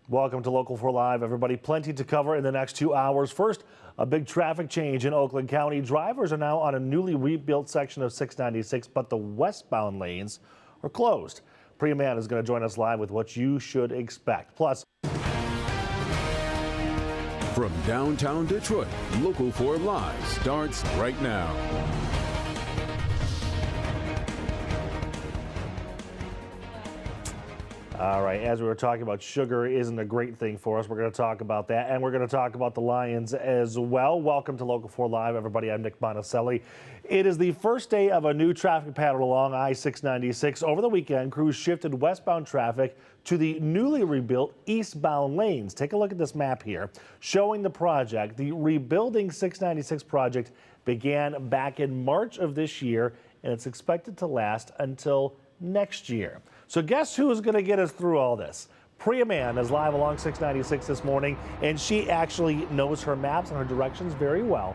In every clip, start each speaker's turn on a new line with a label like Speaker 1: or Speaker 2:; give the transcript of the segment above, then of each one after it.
Speaker 1: Welcome to Local 4 Live, everybody. Plenty to cover in the next 2 hours. First, a big traffic change in Oakland County. Drivers are now on a newly rebuilt section of 696, but the westbound lanes are closed. Priya Mann is going to join us live with what you should expect. Plus,
Speaker 2: from downtown Detroit, Local 4 Live starts right now.
Speaker 1: all right, as we were talking about, sugar isn't a great thing for us. We're going to talk about that, and we're going to talk about the Lions as well. Welcome to Local 4 Live, everybody. I'm Nick Monticelli. It is the first day of a new traffic pattern along I-696. Over the weekend, crews shifted westbound traffic to the newly rebuilt eastbound lanes. Take a look at this map here showing the project. The Rebuilding 696 project began back in March of this year, and it's expected to last until next year. So guess who's going to get us through all this? Priya Mann is live along 696 this morning, and she actually knows her maps and her directions very well.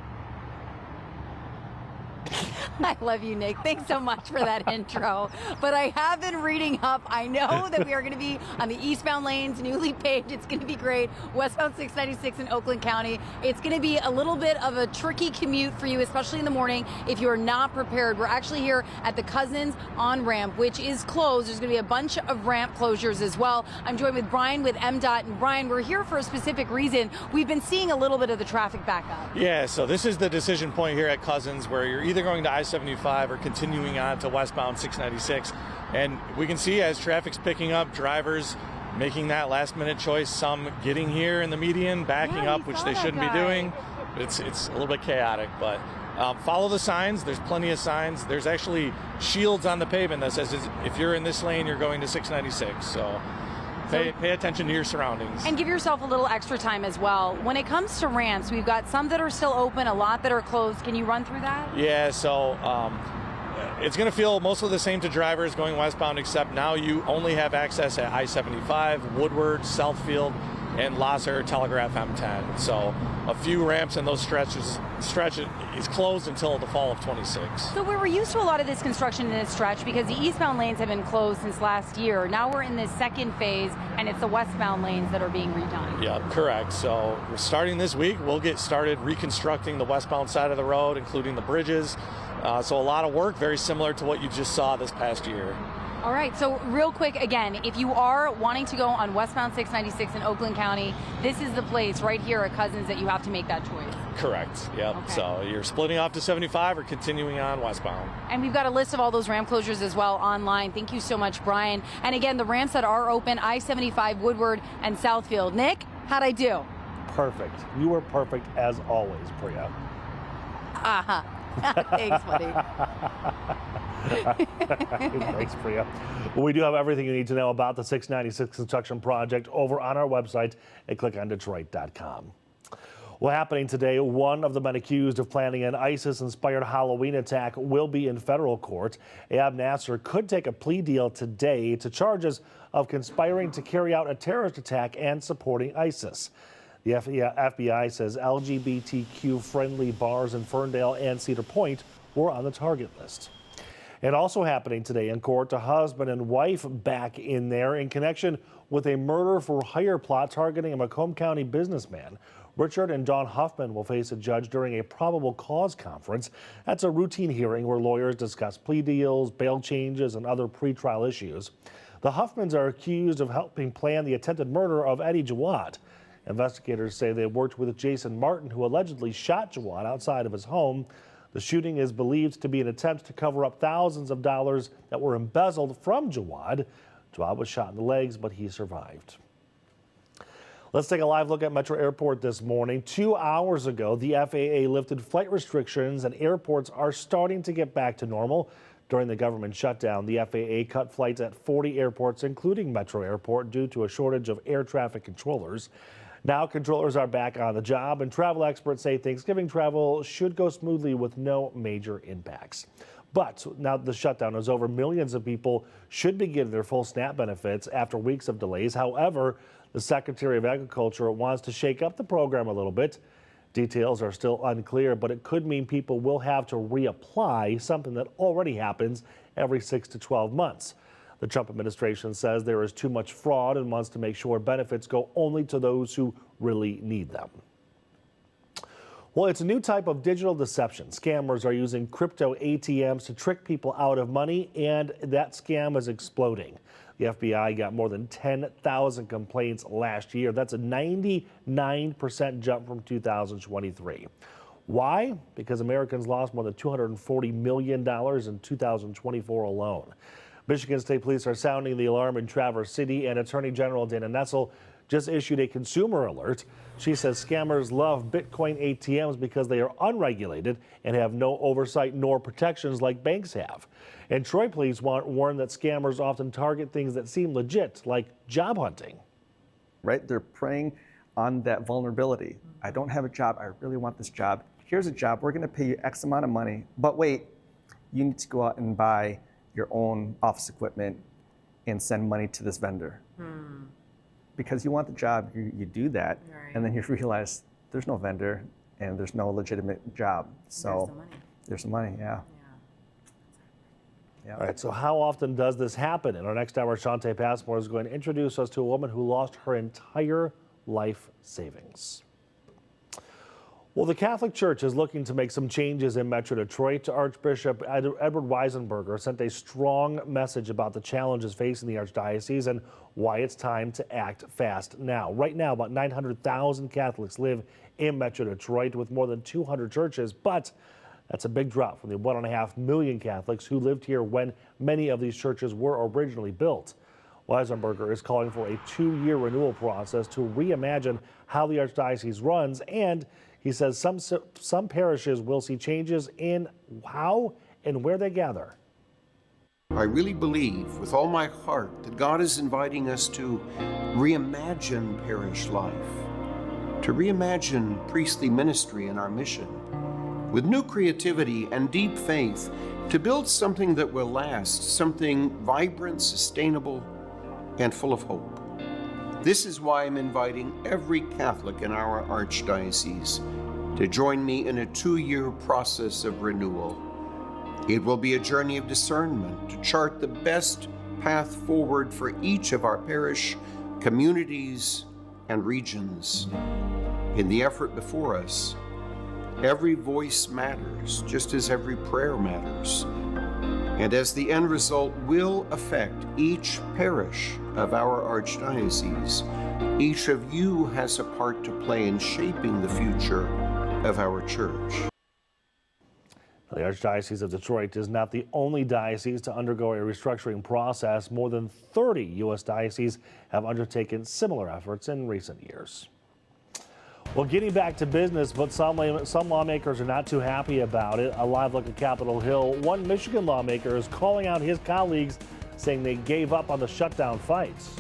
Speaker 3: I love you, Nick. Thanks so much for that intro. But I have been reading up. I know that we are going to be on the eastbound lanes, newly paved. It's going to be great. Westbound 696 in Oakland County. It's going to be a little bit of a tricky commute for you, especially in the morning, if you are not prepared. We're actually here at the Cousins on-ramp, which is closed. There's going to be a bunch of ramp closures as well. I'm joined with Brian with MDOT. And Brian, we're here for a specific reason. We've been seeing a little bit of the traffic backup.
Speaker 4: Yeah, so this is the decision point here at Cousins where you're either going to I-75 or continuing on to westbound 696. And we can see as traffic's picking up, drivers making that last minute choice, some getting here in the median, backing up, which they shouldn't be doing. It's a little bit chaotic, but follow the signs. There's plenty of signs. There's actually shields on the pavement that says if you're in this lane, you're going to 696. So pay attention to your surroundings. And
Speaker 3: give yourself a little extra time as well. When it comes to ramps, we've got some that are still open, a lot that are closed. Can you run through that?
Speaker 4: Yeah, so it's going to feel mostly the same to drivers going westbound, except now you only have access at I-75, Woodward, Southfield, and Lasser, Telegraph M10. So a few ramps in those stretches is closed until the fall of 26.
Speaker 3: So we were used to a lot of this construction in this stretch because the eastbound lanes have been closed since last year. Now we're in this second phase, and it's the westbound lanes that are being redone.
Speaker 4: Yeah, correct. So we're starting this week. We'll get started reconstructing the westbound side of the road, including the bridges. So a lot of work, very similar to what you just saw this past year.
Speaker 3: All right, so real quick, again, if you are wanting to go on westbound 696 in Oakland County, this is the place right here at Cousins that you have to make that choice.
Speaker 4: Correct, yep.
Speaker 3: Okay.
Speaker 4: So you're splitting off to 75 or continuing on westbound.
Speaker 3: And we've got a list of all those ramp closures as well online. Thank you so much, Brian. And again, the ramps that are open, I-75, Woodward, and Southfield. Nick, how'd I do?
Speaker 1: Perfect. You were perfect as always, Priya.
Speaker 3: Uh-huh. Thanks, buddy.
Speaker 1: Thanks, Priya. Well, we do have everything you need to know about the 696 construction project over on our website at clickondetroit.com. Well, happening today, one of the men accused of planning an ISIS-inspired Halloween attack will be in federal court. Ayab Nasser could take a plea deal today to charges of conspiring to carry out a terrorist attack and supporting ISIS. The FBI says LGBTQ-friendly bars in Ferndale and Cedar Point were on the target list. And also happening today in court, a husband and wife back in there in connection with a murder-for-hire plot targeting a Macomb County businessman. Richard and Dawn Huffman will face a judge during a probable cause conference. That's a routine hearing where lawyers discuss plea deals, bail changes, and other pretrial issues. The Huffmans are accused of helping plan the attempted murder of Eddie Jawad. Investigators say they worked with Jason Martin, who allegedly shot Jawad outside of his home. The shooting is believed to be an attempt to cover up thousands of dollars that were embezzled from Jawad. Jawad was shot in the legs, but he survived. Let's take a live look at Metro Airport this morning. 2 hours ago, the FAA lifted flight restrictions and airports are starting to get back to normal. During the government shutdown, the FAA cut flights at 40 airports, including Metro Airport, due to a shortage of air traffic controllers. Now controllers are back on the job, and travel experts say Thanksgiving travel should go smoothly with no major impacts. But now that the shutdown is over, millions of people should be getting their full SNAP benefits after weeks of delays. However, the Secretary of Agriculture wants to shake up the program a little bit. Details are still unclear, but it could mean people will have to reapply, something that already happens every 6 to 12 months. The Trump administration says there is too much fraud and wants to make sure benefits go only to those who really need them. Well, it's a new type of digital deception. Scammers are using crypto ATMs to trick people out of money, and that scam is exploding. The FBI got more than 10,000 complaints last year. That's a 99% jump from 2023. Why? Because Americans lost more than $240 million in 2024 alone. Michigan State Police are sounding the alarm in Traverse City, and Attorney General Dana Nessel just issued a consumer alert. She says scammers love Bitcoin ATMs because they are unregulated and have no oversight nor protections like banks have. And Troy police warn that scammers often target things that seem legit, like job hunting.
Speaker 5: Right? They're preying on that vulnerability. I don't have a job. I really want this job. Here's a job. We're going to pay you X amount of money. But wait, you need to go out and buy your own office equipment and send money to this vendor. Because you want the job, you do that, right. And then you realize there's no vendor and there's no legitimate job. So there's the money, yeah.
Speaker 1: All right, so how often does this happen? In our next hour, Shantae Passmore is going to introduce us to a woman who lost her entire life savings. Well, the Catholic Church is looking to make some changes in Metro Detroit. Archbishop Edward Weisenberger sent a strong message about the challenges facing the Archdiocese and why it's time to act fast now. Right now, about 900,000 Catholics live in Metro Detroit with more than 200 churches, but that's a big drop from the 1.5 million Catholics who lived here when many of these churches were originally built. Weisenberger is calling for a 2-year renewal process to reimagine how the Archdiocese runs, and he says some parishes will see changes in how and where they gather.
Speaker 6: I really believe with all my heart that God is inviting us to reimagine parish life, to reimagine priestly ministry and our mission, with new creativity and deep faith, to build something that will last, something vibrant, sustainable, and full of hope. This is why I'm inviting every Catholic in our Archdiocese to join me in a 2-year process of renewal. It will be a journey of discernment to chart the best path forward for each of our parish, communities, and regions. In the effort before us, every voice matters, just as every prayer matters. And as the end result will affect each parish of our Archdiocese, each of you has a part to play in shaping the future of our church.
Speaker 1: The Archdiocese of Detroit is not the only diocese to undergo a restructuring process. More than 30 U.S. dioceses have undertaken similar efforts in recent years. Well, getting back to business, but some lawmakers are not too happy about it. A live look at Capitol Hill. One Michigan lawmaker is calling out his colleagues, saying they gave up on the shutdown fights.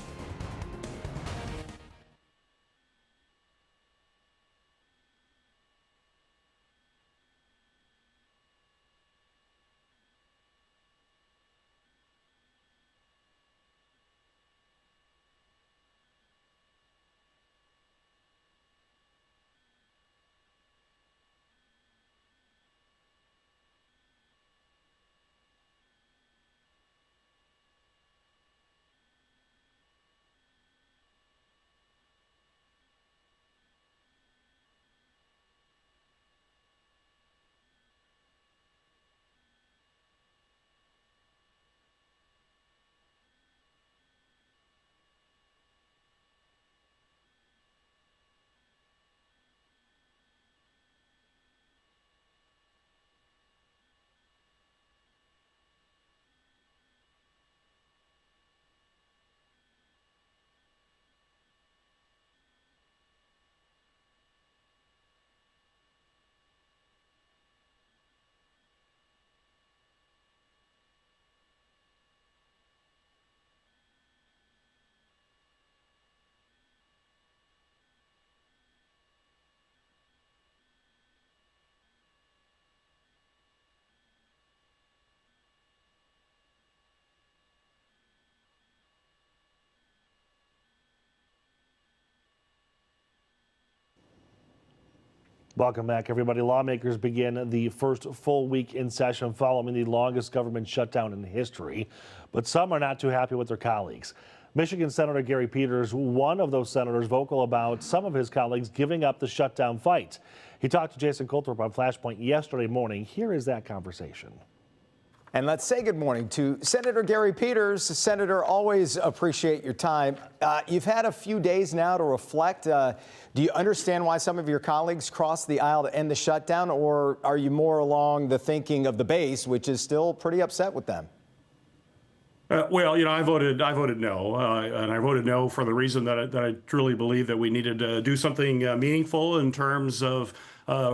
Speaker 1: Welcome back, everybody. Lawmakers begin the first full week in session following the longest government shutdown in history. But some are not too happy with their colleagues. Michigan Senator Gary Peters, one of those senators, vocal about some of his colleagues giving up the shutdown fight. He talked to Jason Coulthard on Flashpoint yesterday morning. Here is that conversation.
Speaker 7: And let's say good morning to Senator Gary Peters. Senator, always appreciate your time. You've had a few days now to reflect. Do you understand why some of your colleagues crossed the aisle to end the shutdown, or are you more along the thinking of the base, which is still pretty upset with them?
Speaker 8: Well, I voted no, and I voted no for the reason that I truly believe that we needed to do something meaningful in terms of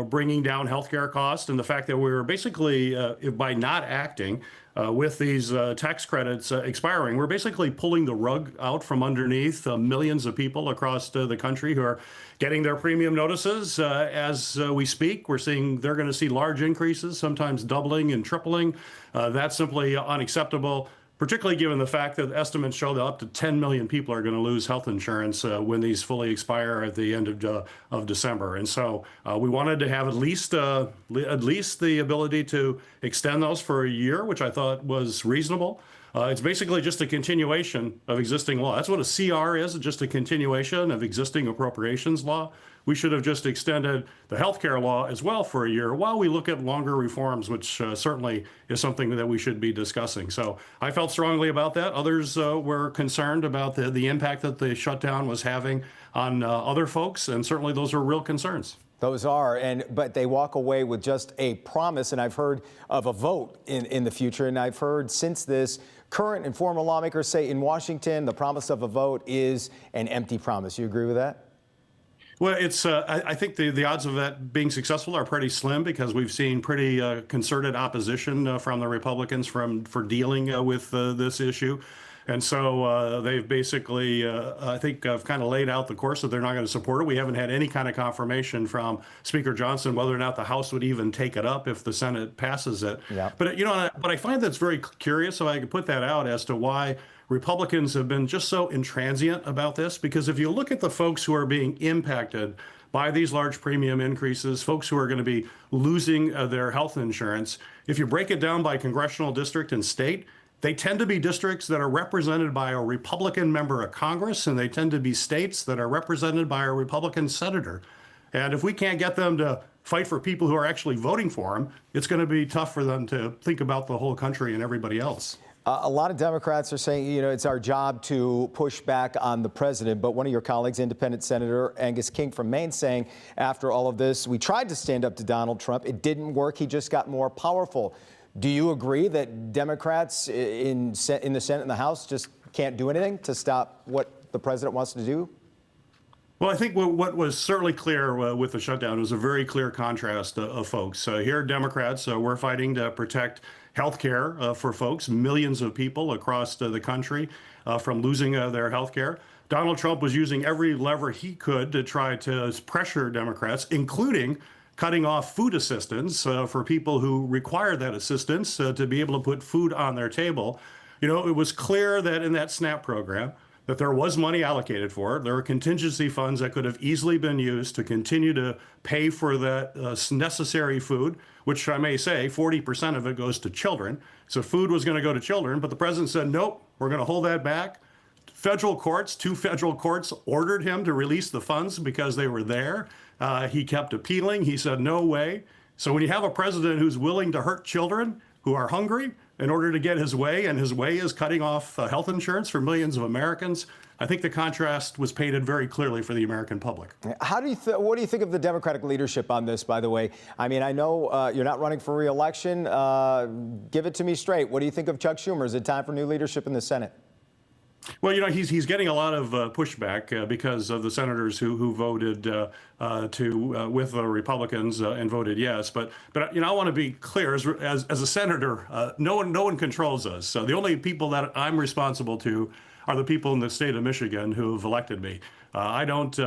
Speaker 8: bringing down healthcare costs, and the fact that we were basically, by not acting with these tax credits expiring, we're basically pulling the rug out from underneath millions of people across the country who are getting their premium notices as we speak. We're seeing they're going to see large increases, sometimes doubling and tripling. That's simply unacceptable, particularly given the fact that estimates show that up to 10 million people are going to lose health insurance when these fully expire at the end of December. And so we wanted to have at least the ability to extend those for a year, which I thought was reasonable. It's basically just a continuation of existing law. That's what a CR is, just a continuation of existing appropriations law. We should have just extended the healthcare law as well for a year while we look at longer reforms, which certainly is something that we should be discussing. So I felt strongly about that. Others were concerned about the impact that the shutdown was having on other folks, and certainly those are real concerns.
Speaker 7: Those are, but they walk away with just a promise, and I've heard of a vote in the future, and I've heard since this, current and former lawmakers say in Washington the promise of a vote is an empty promise. You agree with that?
Speaker 8: Well, it's. I think the odds of that being successful are pretty slim because we've seen pretty concerted opposition from the Republicans for dealing with this issue. And so they've basically, I think, kind of laid out the course that they're not going to support it. We haven't had any kind of confirmation from Speaker Johnson whether or not the House would even take it up if the Senate passes it. Yeah. But, but I find that's very curious, so I could put that out as to why Republicans have been just so intransient about this. Because if you look at the folks who are being impacted by these large premium increases, folks who are going to be losing their health insurance, if you break it down by congressional district and state, they tend to be districts that are represented by a Republican member of Congress, and they tend to be states that are represented by a Republican senator. And if we can't get them to fight for people who are actually voting for them, it's going to be tough for them to think about the whole country and everybody else.
Speaker 7: A lot of Democrats are saying, it's our job to push back on the president. But one of your colleagues, Independent Senator Angus King from Maine, saying after all of this, we tried to stand up to Donald Trump. It didn't work. He just got more powerful. Do you agree that Democrats in the Senate and the House just can't do anything to stop what the president wants to do?
Speaker 8: Well, I think what was certainly clear with the shutdown was a very clear contrast of folks. Here, Democrats, we're fighting to protect health care for folks, millions of people across the country from losing their health care. Donald Trump was using every lever he could to try to pressure Democrats, including cutting off food assistance for people who require that assistance to be able to put food on their table. It was clear that in that SNAP program that there was money allocated for it. There were contingency funds that could have easily been used to continue to pay for that necessary food, which I may say 40% of it goes to children. So food was going to go to children, but the president said, nope, we're going to hold that back. Two federal courts ordered him to release the funds because they were there. He kept appealing. He said, no way. So when you have a president who's willing to hurt children who are hungry in order to get his way, and his way is cutting off health insurance for millions of Americans, I think the contrast was painted very clearly for the American public.
Speaker 7: What do you think of the Democratic leadership on this, by the way? I mean, I know you're not running for re-election. Give it to me straight. What do you think of Chuck Schumer? Is it time for new leadership in the Senate?
Speaker 8: Well, he's getting a lot of pushback because of the senators who voted with the Republicans and voted yes. But I want to be clear as a senator, no one controls us. So the only people that I'm responsible to are the people in the state of Michigan who have elected me. I don't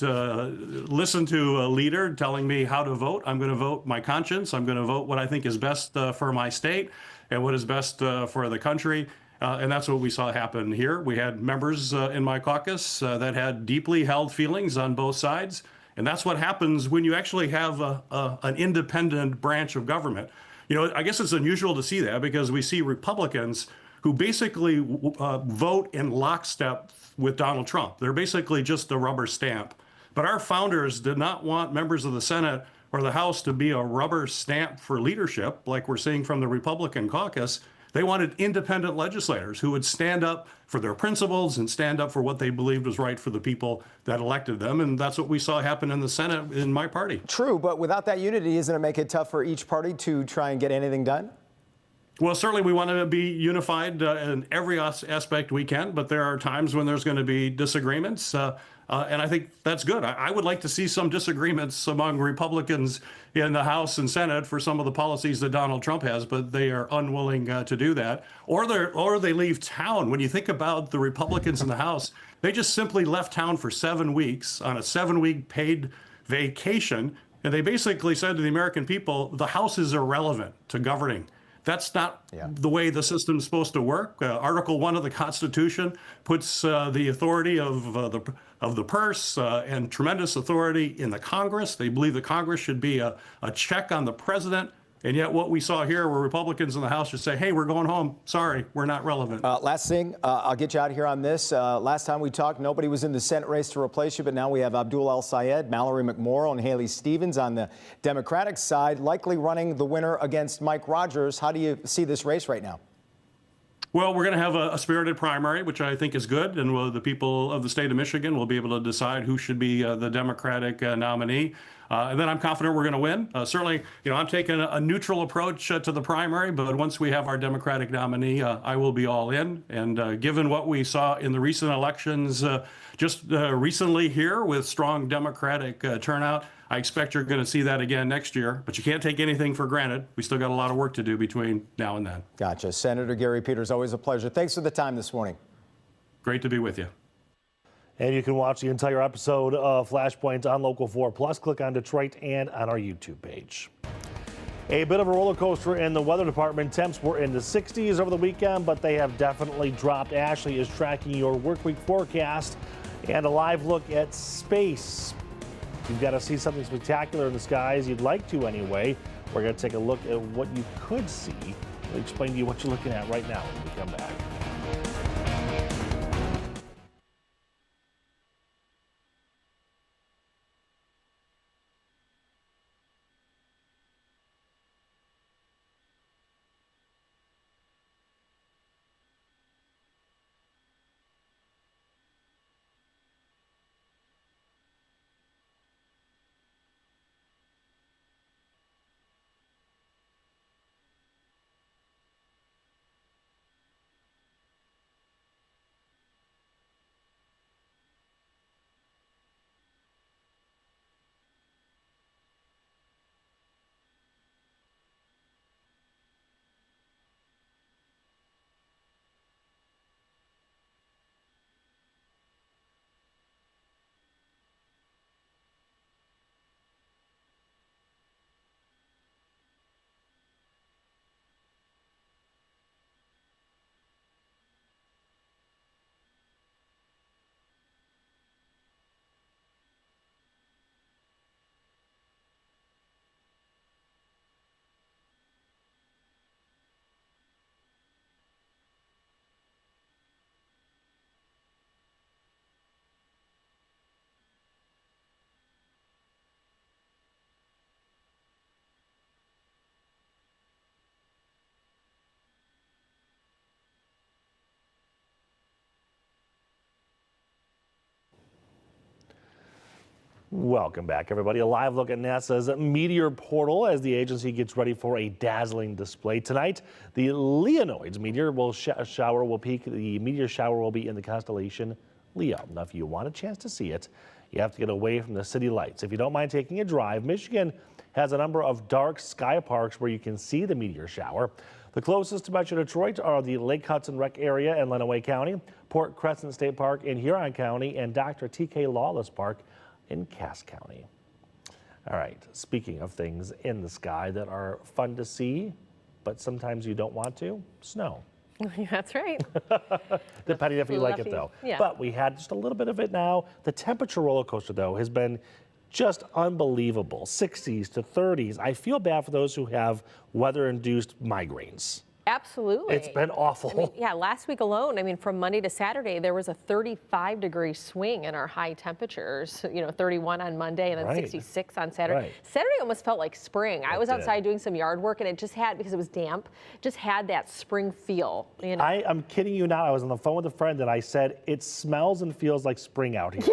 Speaker 8: listen to a leader telling me how to vote. I'm going to vote my conscience. I'm going to vote what I think is best for my state and what is best for the country. And that's what we saw happen here. We had members in my caucus that had deeply held feelings on both sides. And that's what happens when you actually have an independent branch of government. You know, I guess it's unusual to see that because we see Republicans who basically vote in lockstep with Donald Trump. They're basically just a rubber stamp. But our founders did not want members of the Senate or the House to be a rubber stamp for leadership, like we're seeing from the Republican caucus. They wanted independent legislators who would stand up for their principles and stand up for what they believed was right for the people that elected them. And that's what we saw happen in the Senate in my party.
Speaker 7: True, but without that unity, isn't it make it tough for each party to try and get anything done?
Speaker 8: Well, certainly we want to be unified in every aspect we can, but there are times when there's going to be disagreements. And I think that's good. I would like to see some disagreements among Republicans in the House and Senate for some of the policies that Donald Trump has, but they are unwilling to do that. Or they leave town. When you think about the Republicans in the House, they just simply left town for 7 weeks on a 7-week paid vacation. And they basically said to the American people, the House is irrelevant to governing. That's not the way the system's supposed to work. Article 1 of the Constitution puts the authority of the purse and tremendous authority in the Congress. They believe the Congress should be a check on the president. And yet what we saw here were Republicans in the House just say, hey, we're going home. Sorry, we're not relevant.
Speaker 7: Last thing, I'll get you out of here on this. Last time we talked, nobody was in the Senate race to replace you, but now we have Abdul El-Sayed, Mallory McMorrow, and Haley Stevens on the Democratic side, likely running the winner against Mike Rogers. How do you see this race right now?
Speaker 8: Well, we're going to have a spirited primary, which I think is good, and the people of the state of Michigan will be able to decide who should be the Democratic nominee. And then I'm confident we're going to win. Certainly, you know, I'm taking a neutral approach to the primary, but once we have our Democratic nominee, I will be all in. And given what we saw in the recent elections just recently here with strong Democratic turnout, I expect you're going to see that again next year. But you can't take anything for granted. We still got a lot of work to do between now and then.
Speaker 7: Gotcha. Senator Gary Peters, always a pleasure. Thanks for the time this morning.
Speaker 8: Great to be with you.
Speaker 1: And you can watch the entire episode of Flashpoint on Local 4 Plus. Click on Detroit and on our YouTube page. A bit of a roller coaster in the weather department. Temps were in the 60s over the weekend, but they have definitely dropped. Ashley is tracking your work week forecast and a live look at space. You've got to see something spectacular in the skies. You'd like to anyway. We're going to take a look at what you could see. We'll explain to you what you're looking at right now when we come back. Welcome back, everybody. A live look at NASA's meteor portal as the agency gets ready for a dazzling display. Tonight, the Leonids meteor shower will peak. The meteor shower will be in the constellation Leo. Now, if you want a chance to see it, you have to get away from the city lights. If you don't mind taking a drive, Michigan has a number of dark sky parks where you can see the meteor shower. The closest to Metro Detroit are the Lake Hudson Rec Area in Lenawee County, Port Crescent State Park in Huron County, and Dr. T.K. Lawless Park in Cass County. All right, speaking of things in the sky that are fun to see, but sometimes you don't want to, snow.
Speaker 9: That's right.
Speaker 1: Depending if you like it, though.
Speaker 9: Yeah.
Speaker 1: But we had just a little bit of it now. The temperature roller coaster, though, has been just unbelievable. 60s to 30s. I feel bad for those who have weather-induced migraines.
Speaker 9: Absolutely.
Speaker 1: It's been awful.
Speaker 9: I mean, yeah, last week alone, I mean, from Monday to Saturday, there was a 35-degree swing in our high temperatures. 31 on Monday and then 66 on Saturday.
Speaker 1: Right.
Speaker 9: Saturday almost felt like spring. I was outside doing some yard work, and it just had, because it was damp, just had that spring feel.
Speaker 1: I'm kidding you not. I was on the phone with a friend, and I said, it smells and feels like spring out here.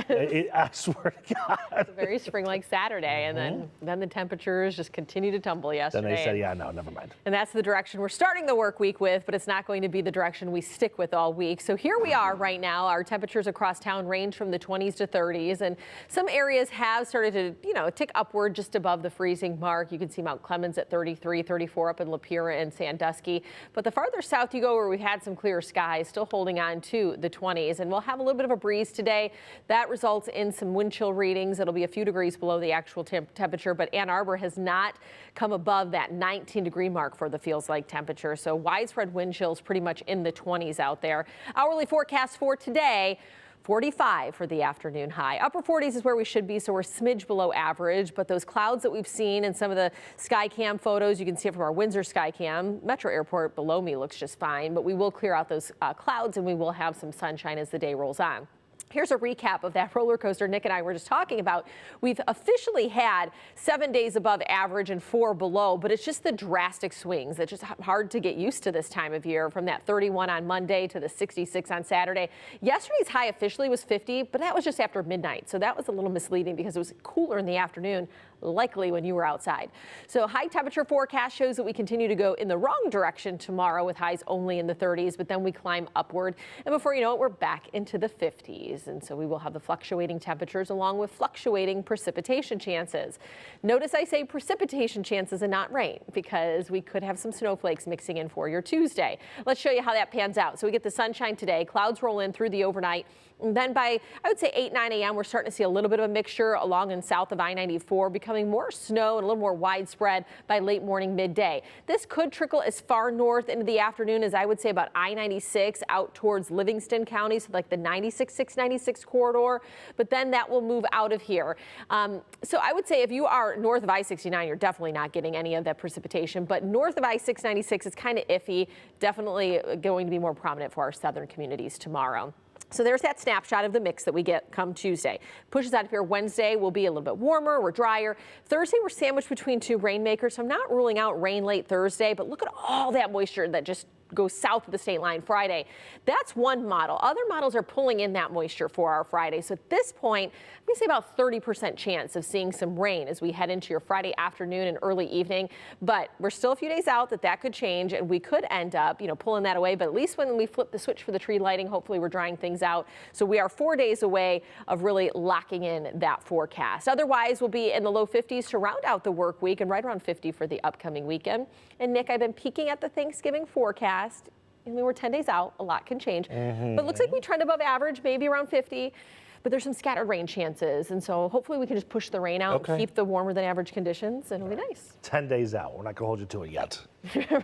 Speaker 1: Yeah. I swear to God.
Speaker 9: It's a very spring-like Saturday, and then the temperatures just continue to tumble yesterday.
Speaker 1: Then they said, yeah, no, never mind.
Speaker 9: And that's the direction we're starting the work week with, but it's not going to be the direction we stick with all week. So here we are right now. Our temperatures across town range from the 20s to 30s, and some areas have started to, tick upward just above the freezing mark. You can see Mount Clemens at 33, 34 up in Lapeer and Sandusky. But the farther south you go, where we've had some clear skies, still holding on to the 20s, and we'll have a little bit of a breeze today. That results in some wind chill readings. It'll be a few degrees below the actual temperature, but Ann Arbor has not come above that 19-degree mark for the feels like temperature. So widespread wind chills pretty much in the 20s out there. Hourly forecast for today, 45 for the afternoon high. Upper 40s is where we should be, so we're a smidge below average. But those clouds that we've seen in some of the Skycam photos, you can see it from our Windsor Skycam. Metro Airport below me looks just fine, but we will clear out those clouds and we will have some sunshine as the day rolls on. Here's a recap of that roller coaster Nick and I were just talking about. We've officially had 7 days above average and 4 below, but it's just the drastic swings. It's just hard to get used to this time of year, from that 31 on Monday to the 66 on Saturday. Yesterday's high officially was 50, but that was just after midnight, so that was a little misleading because it was cooler in the afternoon, likely when you were outside. So high temperature forecast shows that we continue to go in the wrong direction tomorrow with highs only in the 30s, but then we climb upward. And before you know it, we're back into the 50s. And so we will have the fluctuating temperatures along with fluctuating precipitation chances. Notice I say precipitation chances and not rain, because we could have some snowflakes mixing in for your Tuesday. Let's show you how that pans out. So we get the sunshine today, clouds roll in through the overnight. And then by, I would say, 8, 9 a.m., we're starting to see a little bit of a mixture along and south of I-94, becoming more snow and a little more widespread by late morning, midday. This could trickle as far north into the afternoon as, I would say, about I-96 out towards Livingston County, so like the 96, 696 corridor, but then that will move out of here. So I would say if you are north of I-69, you're definitely not getting any of that precipitation, but north of I-696 is kind of iffy, definitely going to be more prominent for our southern communities tomorrow. So there's that snapshot of the mix that we get come Tuesday. Pushes out of here. Wednesday will be a little bit warmer. We're drier. Thursday, we're sandwiched between two rainmakers. So I'm not ruling out rain late Thursday, but look at all that moisture that just goes south of the state line Friday. That's one model. Other models are pulling in that moisture for our Friday. So at this point, I'm going to say about 30% chance of seeing some rain as we head into your Friday afternoon and early evening. But we're still a few days out that could change, and we could end up, pulling that away. But at least when we flip the switch for the tree lighting, hopefully we're drying things out. So we are 4 days away of really locking in that forecast. Otherwise, we'll be in the low 50s to round out the work week, and right around 50 for the upcoming weekend. And Nick, I've been peeking at the Thanksgiving forecast. I mean, we're 10 days out. A lot can change. But it looks like we trend above average, maybe around 50. But there's some scattered rain chances. And so hopefully we can just push the rain out and keep the warmer than average conditions. And it'll be nice.
Speaker 1: 10 days out. We're not going to hold you to it yet.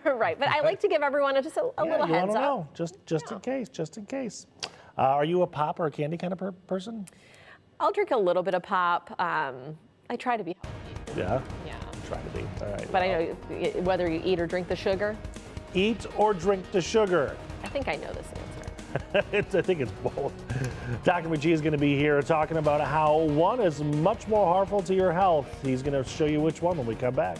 Speaker 9: Right. But I like to give everyone just a little heads up.
Speaker 1: Know. Just in case. Just in case. Are you a pop or a candy kind of person?
Speaker 9: I'll drink a little bit of pop. I try to be healthy.
Speaker 1: Yeah?
Speaker 9: Yeah.
Speaker 1: Try to be. All right.
Speaker 9: But I know whether you eat or drink the sugar.
Speaker 1: Eat or drink the sugar?
Speaker 9: I think I know this answer.
Speaker 1: I think it's both. Dr. McGee is going to be here talking about how one is much more harmful to your health. He's going to show you which one when we come back.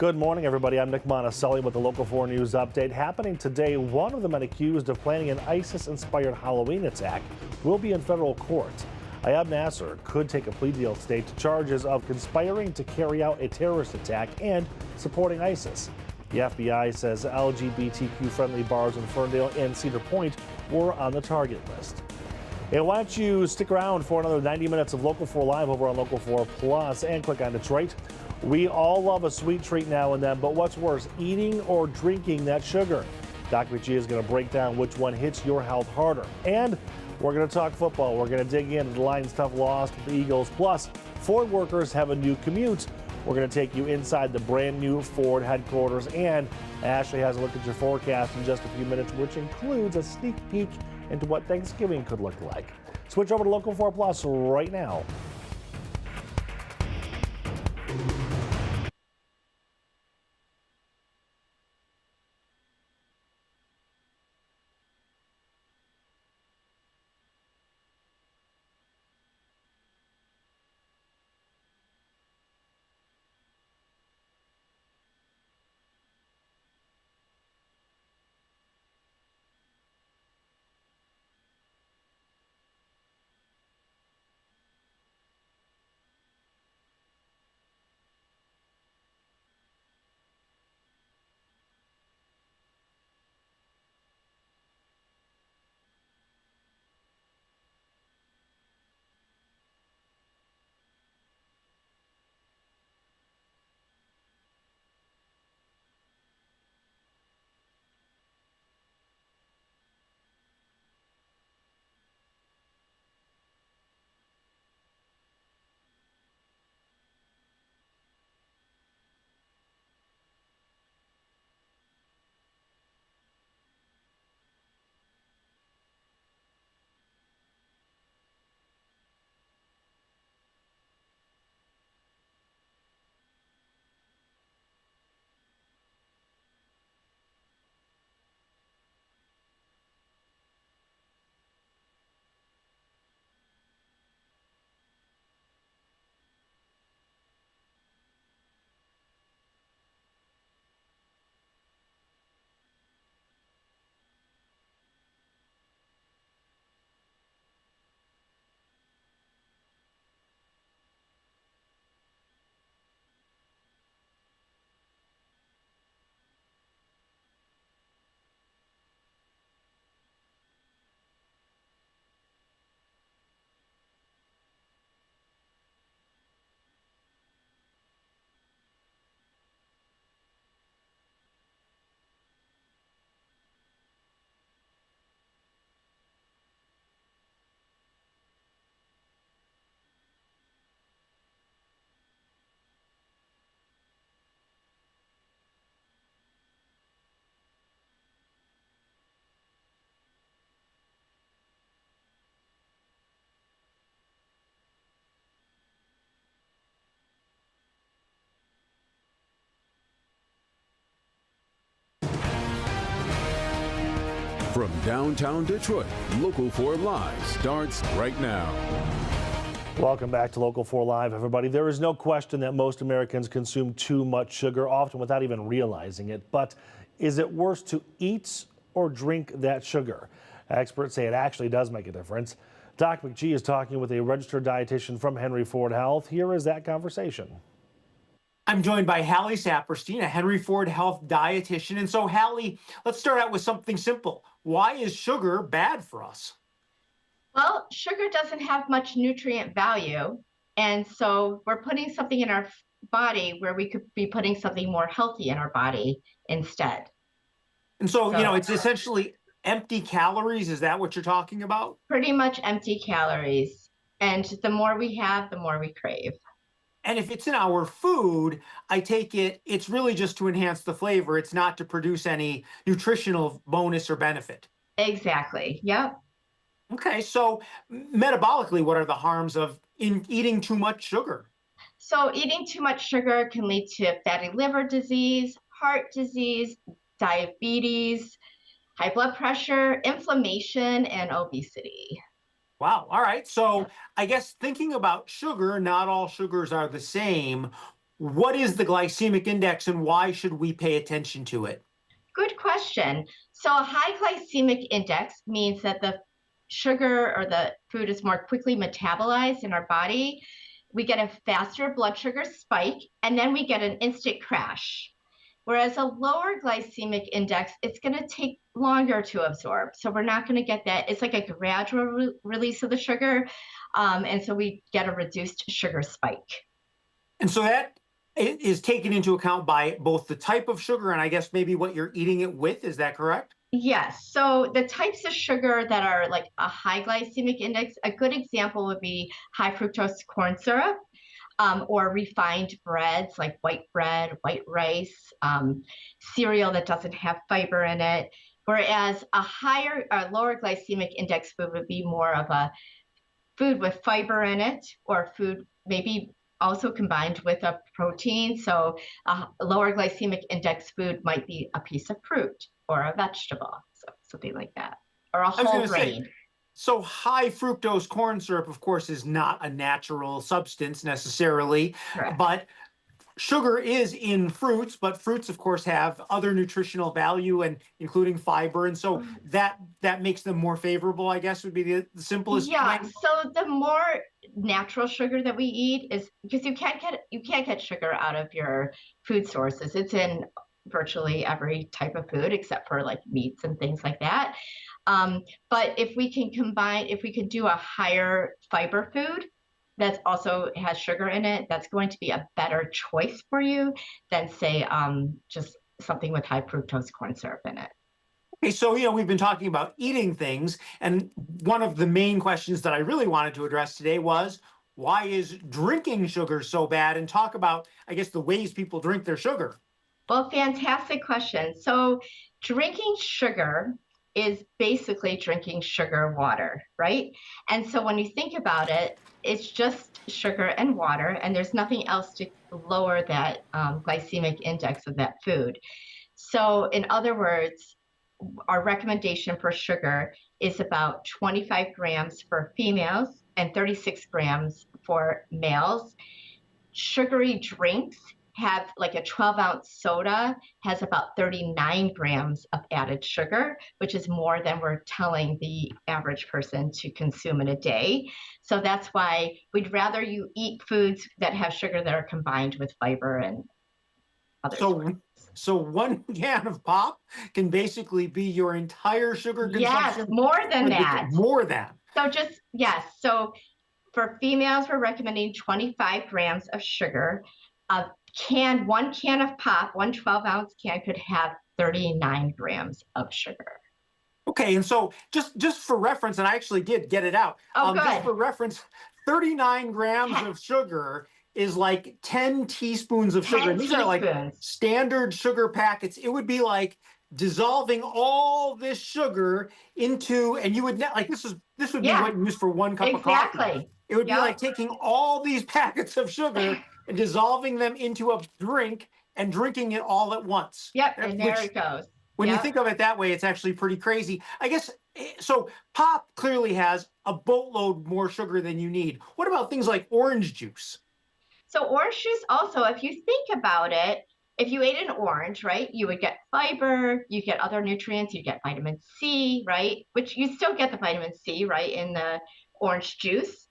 Speaker 1: Good morning, everybody. I'm Nick Monticelli with the Local 4 News update. Happening today, one of the men accused of planning an ISIS-inspired Halloween attack will be in federal court. Ayab Nasser could take a plea deal today to charges of conspiring to carry out a terrorist attack and supporting ISIS. The FBI says LGBTQ-friendly bars in Ferndale and Cedar Point were on the target list. And why don't you stick around for another 90 minutes of Local 4 Live over on Local 4 Plus and click on Detroit. We all love a sweet treat now and then, but what's worse, eating or drinking that sugar? Doc McGee is going to break down which one hits your health harder. And we're going to talk football. We're going to dig into the Lions' tough loss to the Eagles. Plus, Ford workers have a new commute. We're going to take you inside the brand new Ford headquarters. And Ashley has a look at your forecast in just a few minutes, which includes a sneak peek into what Thanksgiving could look like. Switch over to Local 4 Plus right now.
Speaker 2: From downtown Detroit, Local 4 Live starts right now.
Speaker 1: Welcome back to Local 4 Live, everybody. There is no question that most Americans consume too much sugar, often without even realizing it. But is it worse to eat or drink that sugar? Experts say it actually does make a difference. Doc McGee is talking with a registered dietitian from Henry Ford Health. Here is that conversation.
Speaker 10: I'm joined by Hallie Saperstein, a Henry Ford Health dietitian. And so, Hallie, let's start out with something simple. Why is sugar bad for us?
Speaker 11: Well, sugar doesn't have much nutrient value. And so we're putting something in our body where we could be putting something more healthy in our body instead.
Speaker 10: And so, it's essentially empty calories. Is that what you're talking about?
Speaker 11: Pretty much empty calories. And the more we have, the more we crave.
Speaker 10: And if it's in our food, I take it it's really just to enhance the flavor. It's not to produce any nutritional bonus or benefit.
Speaker 11: Exactly. Yep.
Speaker 10: Okay. So metabolically, what are the harms of eating too much sugar?
Speaker 11: So eating too much sugar can lead to fatty liver disease, heart disease, diabetes, high blood pressure, inflammation, and obesity.
Speaker 10: Wow. All right. So I guess thinking about sugar, not all sugars are the same. What is the glycemic index and why should we pay attention to it?
Speaker 11: Good question. So a high glycemic index means that the sugar or the food is more quickly metabolized in our body. We get a faster blood sugar spike, and then we get an instant crash. Whereas a lower glycemic index, it's going to take longer to absorb. So we're not going to get that. It's like a gradual release of the sugar. And so we get a reduced sugar spike.
Speaker 10: And so that is taken into account by both the type of sugar and I guess maybe what you're eating it with. Is that correct?
Speaker 11: Yes. So the types of sugar that are like a high glycemic index, a good example would be high fructose corn syrup, or refined breads like white bread, white rice, cereal that doesn't have fiber in it. Whereas a lower glycemic index food would be more of a food with fiber in it, or food maybe also combined with a protein. So a lower glycemic index food might be a piece of fruit or a vegetable, so something like that, or a whole grain.
Speaker 10: So high fructose corn syrup, of course, is not a natural substance necessarily,
Speaker 11: Correct.
Speaker 10: but sugar is in fruits, but fruits, of course, have other nutritional value and including fiber. And so that makes them more favorable, I guess, would be the simplest
Speaker 11: Yeah.
Speaker 10: way.
Speaker 11: So the more natural sugar that we eat is because you can't get sugar out of your food sources. It's in virtually every type of food except for like meats and things like that. But if we can do a higher fiber food that also has sugar in it, that's going to be a better choice for you than say just something with high fructose corn syrup in it.
Speaker 10: Okay, so we've been talking about eating things, and one of the main questions that I really wanted to address today was why is drinking sugar so bad? And talk about, I guess, the ways people drink their sugar.
Speaker 11: Well, fantastic question. So drinking sugar is basically drinking sugar water, right? And so when you think about it, it's just sugar and water, and there's nothing else to lower that glycemic index of that food. So in other words, our recommendation for sugar is about 25 grams for females and 36 grams for males. Sugary drinks have like a 12-ounce soda has about 39 grams of added sugar, which is more than we're telling the average person to consume in a day. So that's why we'd rather you eat foods that have sugar that are combined with fiber and other sources.
Speaker 10: So 1 can of pop can basically be your entire sugar consumption?
Speaker 11: Yes, more than that.
Speaker 10: More than.
Speaker 11: So yes. So for females, we're recommending 25 grams of sugar. 1 can of pop, 1 12-ounce can could have 39 grams of sugar.
Speaker 10: Okay, and so just for reference, and I actually did get it out.
Speaker 11: Oh, good.
Speaker 10: Just for reference, 39 grams of sugar is like 10 teaspoons of sugar. And these are like standard sugar packets. It would be like dissolving all this sugar into, and you would like this would be what you use for 1 cup of coffee.
Speaker 11: Exactly.
Speaker 10: It would be like taking all these packets of sugar and dissolving them into a drink and drinking it all at once.
Speaker 11: Yep, and there it goes.
Speaker 10: When you think of it that way, it's actually pretty crazy. I guess, so pop clearly has a boatload more sugar than you need. What about things like orange juice?
Speaker 11: So orange juice also, if you think about it, if you ate an orange, right, you would get fiber, you get other nutrients, you get vitamin C, right, which you still get the vitamin C, right, in the orange juice.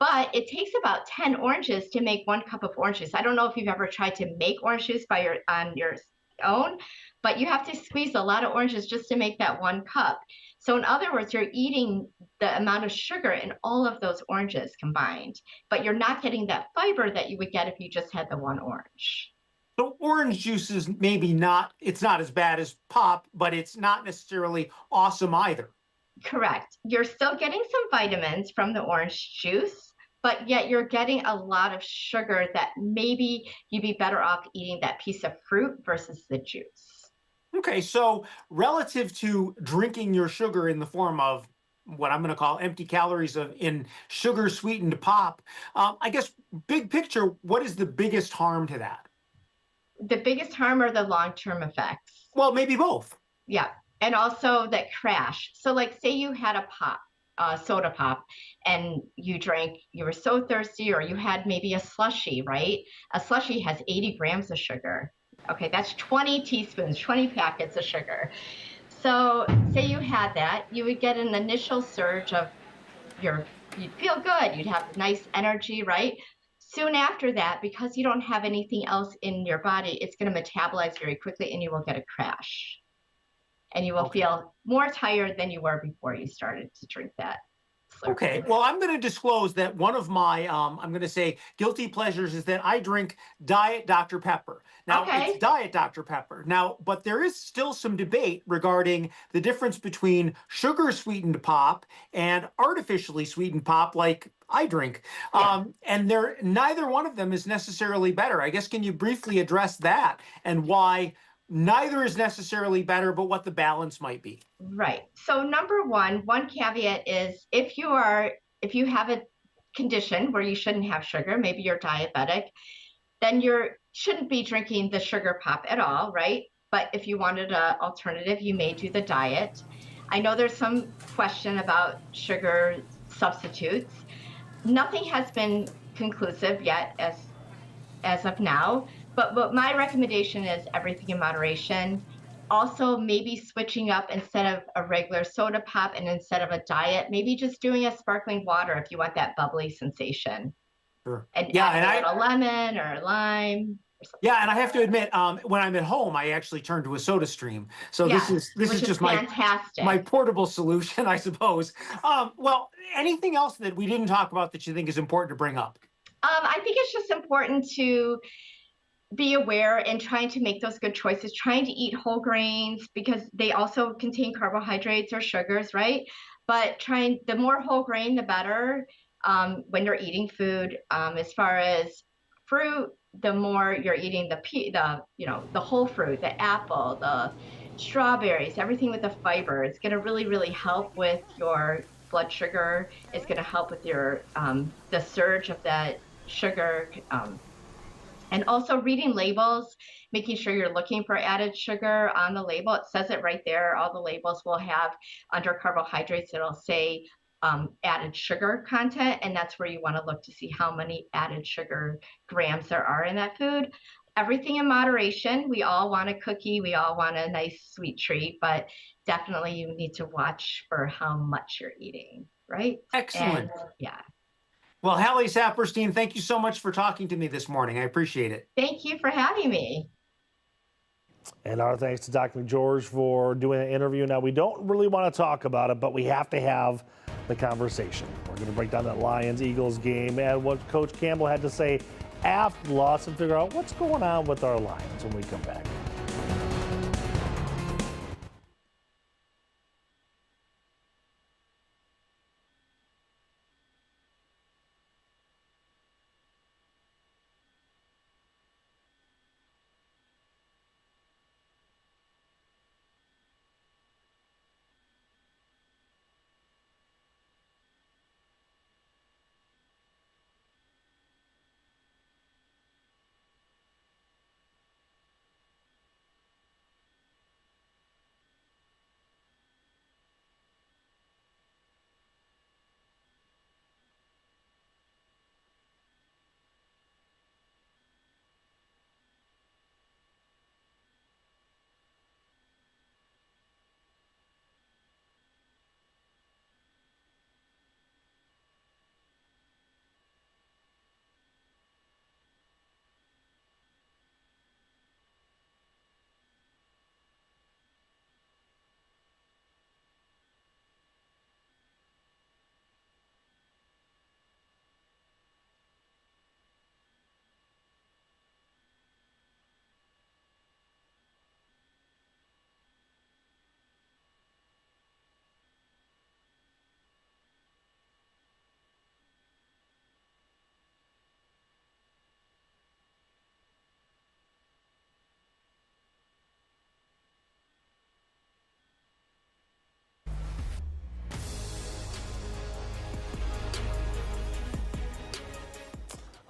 Speaker 11: But it takes about 10 oranges to make 1 cup of orange juice. I don't know if you've ever tried to make orange juice on your own, but you have to squeeze a lot of oranges just to make that 1 cup. So in other words, you're eating the amount of sugar in all of those oranges combined, but you're not getting that fiber that you would get if you just had the 1 orange.
Speaker 10: So orange juice is maybe it's not as bad as pop, but it's not necessarily awesome either.
Speaker 11: Correct. You're still getting some vitamins from the orange juice, but yet you're getting a lot of sugar that maybe you'd be better off eating that piece of fruit versus the juice.
Speaker 10: Okay, so relative to drinking your sugar in the form of what I'm going to call empty calories in sugar sweetened pop, I guess big picture, what is the biggest harm to that?
Speaker 11: The biggest harm are the long-term effects.
Speaker 10: Well, maybe both.
Speaker 11: Yeah. And also that crash. So like say you had a pop soda pop, and you were so thirsty, or you had maybe a slushie, right? A slushie has 80 grams of sugar. Okay, that's 20 teaspoons, 20 packets of sugar. So say you had that, you would get an initial surge of you'd feel good, you'd have nice energy, right? Soon after that, because you don't have anything else in your body, it's going to metabolize very quickly and you will get a crash. And you will feel more tired than you were before you started to drink that.
Speaker 10: Okay, well, I'm going to disclose that one of my, I'm going to say, guilty pleasures is that I drink Diet Dr. Pepper. Now, it's Diet Dr. Pepper. Now, but there is still some debate regarding the difference between sugar-sweetened pop and artificially sweetened pop like I drink. And neither one of them is necessarily better. I guess, can you briefly address that and why neither is necessarily better, but what the balance might be?
Speaker 11: Right. So number one caveat is if you have a condition where you shouldn't have sugar, maybe you're diabetic, then you shouldn't be drinking the sugar pop at all, right? But if you wanted an alternative, you may do the diet. I know there's some question about sugar substitutes. Nothing has been conclusive yet as of now, but my recommendation is everything in moderation. Also, maybe switching up, instead of a regular soda pop and instead of a diet, maybe just doing a sparkling water if you want that bubbly sensation.
Speaker 10: Sure.
Speaker 11: And add a little lemon or lime.
Speaker 10: Yeah, and I have to admit, when I'm at home, I actually turn to a Soda Stream. So this is just my portable solution, I suppose. Well, anything else that we didn't talk about that you think is important to bring up?
Speaker 11: I think it's just important to be aware and trying to make those good choices, trying to eat whole grains because they also contain carbohydrates or sugars, right? But the more whole grain, the better when you're eating food. As far as fruit, the more you're eating the whole fruit, the apple, the strawberries, everything with the fiber. It's going to really, really help with your blood sugar. It's going to help with your the surge of that sugar. And also reading labels, making sure you're looking for added sugar on the label. It says it right there. All the labels will have under carbohydrates, it'll say added sugar content. And that's where you want to look to see how many added sugar grams there are in that food. Everything in moderation. We all want a cookie. We all want a nice sweet treat, but definitely you need to watch for how much you're eating, right?
Speaker 10: Excellent.
Speaker 11: Yeah.
Speaker 10: Well, Hallie Saperstein, thank you so much for talking to me this morning. I appreciate it.
Speaker 11: Thank you for having me.
Speaker 1: And our thanks to Dr. McGeorge for doing the interview. Now, we don't really want to talk about it, but we have to have the conversation. We're going to break down that Lions-Eagles game and what Coach Campbell had to say after the loss and figure out what's going on with our Lions when we come back.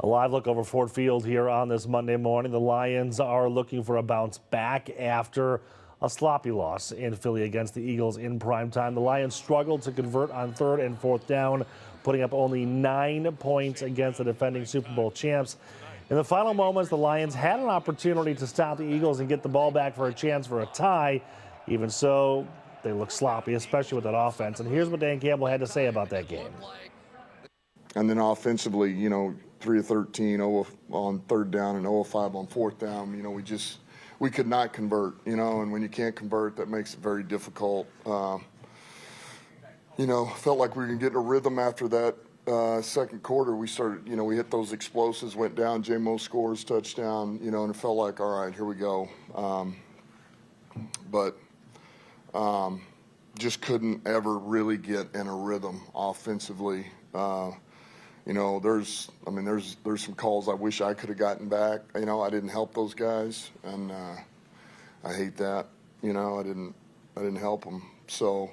Speaker 1: A live look over Ford Field here on this Monday morning. The Lions are looking for a bounce back after a sloppy loss in Philly against the Eagles in primetime. The Lions struggled to convert on 3rd and 4th down, putting up only 9 points against the defending Super Bowl champs. In the final moments, the Lions had an opportunity to stop the Eagles and get the ball back for a chance for a tie. Even so, they look sloppy, especially with that offense. And here's what Dan Campbell had to say about that game.
Speaker 12: And then offensively, 3 of 13, 0 on 3rd down and 0 of 5 on 4th down. We could not convert, and when you can't convert, that makes it very difficult. Felt like we were getting a rhythm after that second quarter. We started, we hit those explosives, went down, J-Mo scores, touchdown, and it felt like, all right, here we go. But just couldn't ever really get in a rhythm offensively. There's some calls I wish I could have gotten back. I didn't help those guys, and I hate that. I didn't help them. So.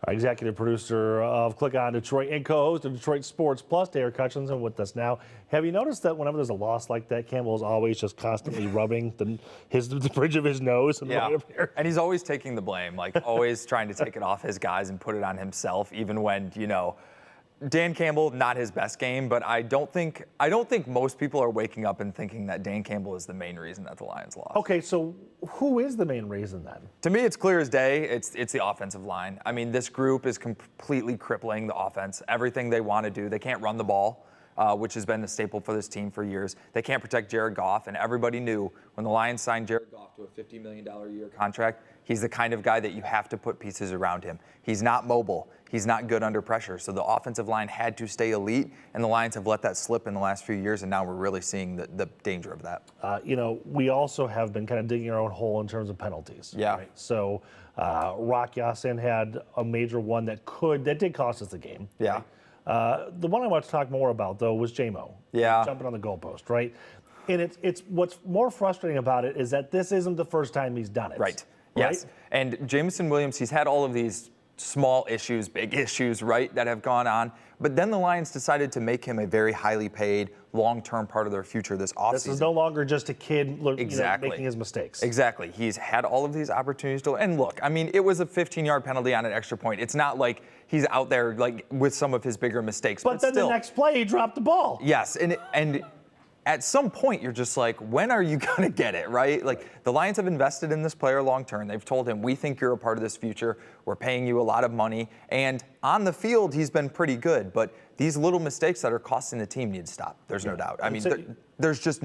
Speaker 1: Our executive producer of Click On Detroit and co-host of Detroit Sports Plus, Derek Hutchinson, with us now. Have you noticed that whenever there's a loss like that, Campbell is always just constantly rubbing the bridge of his nose? And right up here?
Speaker 13: And he's always taking the blame, always trying to take it off his guys and put it on himself, even when, Dan Campbell, not his best game, but I don't think most people are waking up and thinking that Dan Campbell is the main reason that the Lions lost.
Speaker 1: Okay, so who is the main reason then?
Speaker 13: To me, it's clear as day. It's the offensive line. I mean, this group is completely crippling the offense. Everything they want to do, they can't run the ball, which has been the staple for this team for years. They can't protect Jared Goff, and everybody knew when the Lions signed Jared Goff to a $50 million a year contract, he's the kind of guy that you have to put pieces around him. He's not mobile. He's not good under pressure. So the offensive line had to stay elite, and the Lions have let that slip in the last few years, and now we're really seeing the danger of that.
Speaker 1: We also have been kind of digging our own hole in terms of penalties.
Speaker 13: Yeah.
Speaker 1: Right? So Rock Ya-Sin had a major one that did cost us the game.
Speaker 13: Yeah.
Speaker 1: The one I want to talk more about, though, was J-Mo.
Speaker 13: Yeah.
Speaker 1: Jumping on the goalpost, right? And it's what's more frustrating about it is that this isn't the first time he's done it.
Speaker 13: Right. Yes. And Jameson Williams, he's had all of these small issues, big issues, right, that have gone on. But then the Lions decided to make him a very highly paid, long-term part of their future this offseason.
Speaker 1: This is no longer just a kid making his mistakes.
Speaker 13: Exactly. He's had all of these opportunities to, and look, I mean, it was a 15-yard penalty on an extra point. It's not like he's out there with some of his bigger mistakes.
Speaker 1: But then still, the next play, he dropped the ball.
Speaker 13: Yes, and at some point, you're just like, when are you going to get it, right? The Lions have invested in this player long term. They've told him, we think you're a part of this future. We're paying you a lot of money. And on the field, he's been pretty good. But these little mistakes that are costing the team need to stop. There's no doubt. I mean, there's just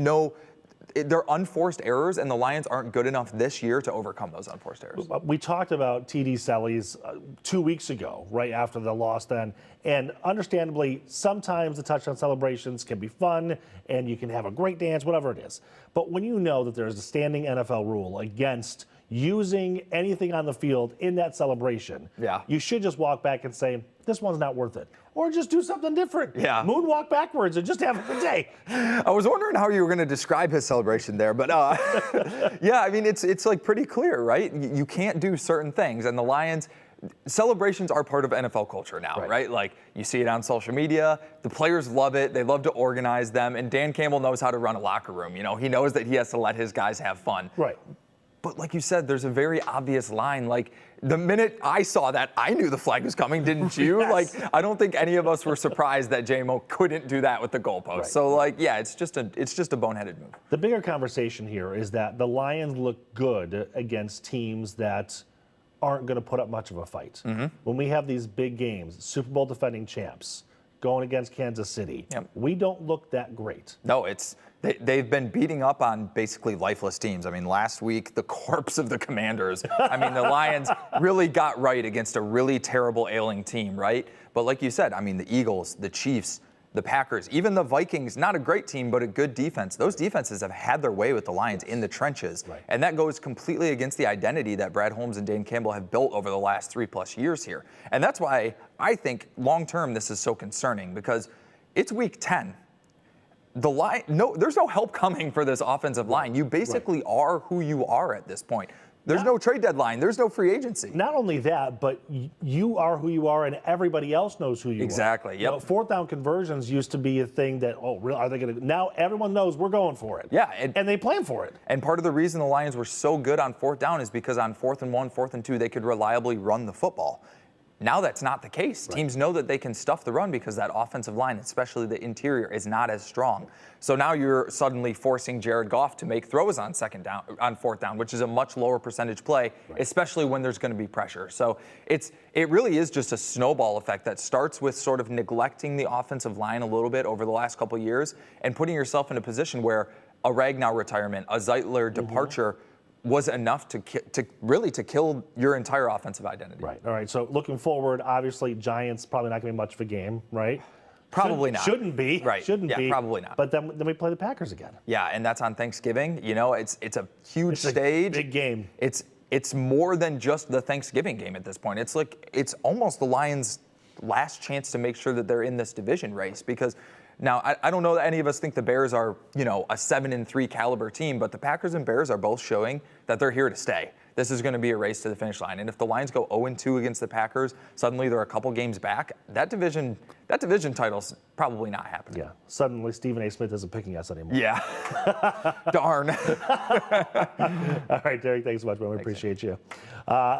Speaker 13: they're unforced errors, and the Lions aren't good enough this year to overcome those unforced errors.
Speaker 1: We talked about TD Sellies 2 weeks ago, right after the loss then, and understandably, sometimes the touchdown celebrations can be fun, and you can have a great dance, whatever it is. But when you know that there's a standing NFL rule against using anything on the field in that celebration, you should just walk back and say, this one's not worth it. Or just do something different.
Speaker 13: Yeah.
Speaker 1: Moonwalk backwards and just have a good day.
Speaker 13: I was wondering how you were going to describe his celebration there, but yeah, I mean, it's pretty clear, right? You can't do certain things, and the Lions, celebrations are part of NFL culture now, right? You see it on social media. The players love it. They love to organize them, and Dan Campbell knows how to run a locker room. He knows that he has to let his guys have fun.
Speaker 1: Right.
Speaker 13: But like you said, there's a very obvious line. The minute I saw that, I knew the flag was coming, didn't you?
Speaker 1: Yes.
Speaker 13: I don't think any of us were surprised that J-Mo couldn't do that with the goalpost. Right. So it's just a boneheaded move.
Speaker 1: The bigger conversation here is that the Lions look good against teams that aren't going to put up much of a fight. Mm-hmm. When we have these big games, Super Bowl defending champs, going against Kansas City, we don't look that great.
Speaker 13: No, they've been beating up on basically lifeless teams. I mean, last week, the corpse of the Commanders. I mean, the Lions really got right against a really terrible, ailing team, right? But like you said, I mean, the Eagles, the Chiefs, the Packers, even the Vikings, not a great team, but a good defense. Those defenses have had their way with the Lions in the trenches. Right. And that goes completely against the identity that Brad Holmes and Dan Campbell have built over the last 3+ years here. And that's why I think long-term this is so concerning, because it's week 10. There's no help coming for this offensive line. You basically are who you are at this point. There's no trade deadline. There's no free agency.
Speaker 1: Not only that, but you are who you are, and everybody else knows who you are.
Speaker 13: Exactly. Yep.
Speaker 1: You know, fourth down conversions used to be a thing that, oh, really, are they going to? Now everyone knows we're going for it.
Speaker 13: Yeah.
Speaker 1: And they plan for it.
Speaker 13: And part of the reason the Lions were so good on fourth down is because on 4th and 1, 4th and 2, they could reliably run the football. Now that's not the case. Right. Teams know that they can stuff the run because that offensive line, especially the interior, is not as strong. So now you're suddenly forcing Jared Goff to make throws on fourth down, which is a much lower percentage play, especially when there's going to be pressure. So it really is just a snowball effect that starts with sort of neglecting the offensive line a little bit over the last couple of years and putting yourself in a position where a Ragnow retirement, a Zeitler departure, was enough to really kill your entire offensive identity.
Speaker 1: Right. All right. So looking forward, obviously, Giants probably not going to be much of a game, right?
Speaker 13: Probably not.
Speaker 1: Shouldn't be.
Speaker 13: Right.
Speaker 1: Shouldn't be.
Speaker 13: Probably not.
Speaker 1: But then we play the Packers again.
Speaker 13: Yeah, and that's on Thanksgiving. You know, it's a huge stage.
Speaker 1: Big game.
Speaker 13: It's more than just the Thanksgiving game at this point. It's almost the Lions' last chance to make sure that they're in this division race because. Now, I don't know that any of us think the Bears are, a 7-3 caliber team, but the Packers and Bears are both showing that they're here to stay. This is going to be a race to the finish line. And if the Lions go 0-2 against the Packers, suddenly they're a couple games back. That division title's probably not happening.
Speaker 1: Yeah. Suddenly Stephen A. Smith isn't picking us anymore.
Speaker 13: Yeah. Darn.
Speaker 1: All right, Derek, thanks so much, man. We appreciate you.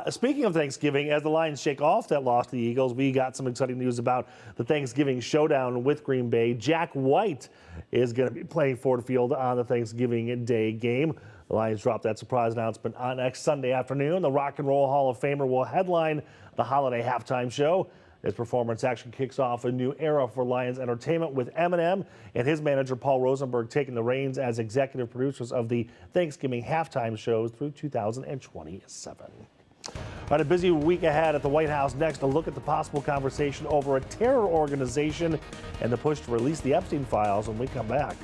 Speaker 1: Speaking of Thanksgiving, as the Lions shake off that loss to the Eagles, we got some exciting news about the Thanksgiving showdown with Green Bay. Jack White is going to be playing Ford Field on the Thanksgiving Day game. The Lions dropped that surprise announcement on next Sunday afternoon. The Rock and Roll Hall of Famer will headline the holiday halftime show. His performance actually kicks off a new era for Lions entertainment with Eminem and his manager Paul Rosenberg taking the reins as executive producers of the Thanksgiving halftime shows through 2027. All right, a busy week ahead at the White House. Next, a look at the possible conversation over a terror organization and the push to release the Epstein files when we come back.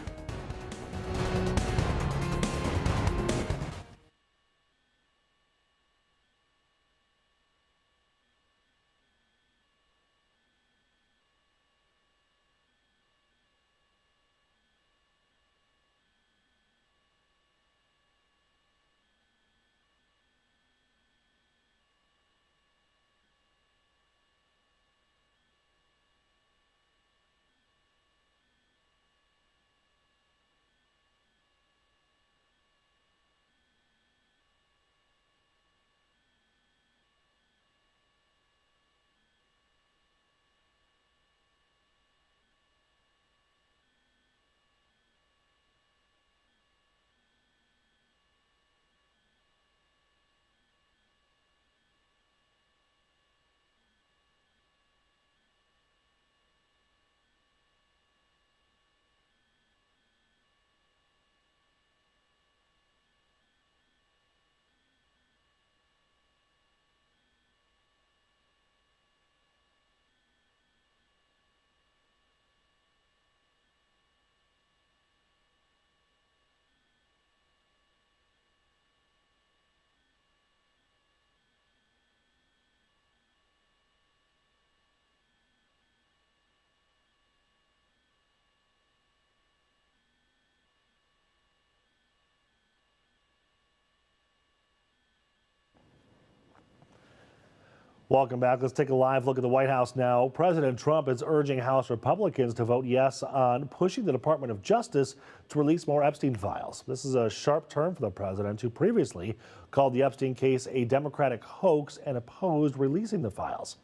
Speaker 1: Welcome back. Let's take a live look at the White House now. President Trump is urging House Republicans to vote yes on pushing the Department of Justice to release more Epstein files. This is a sharp turn for the president, who previously called the Epstein case a Democratic hoax and opposed releasing the files.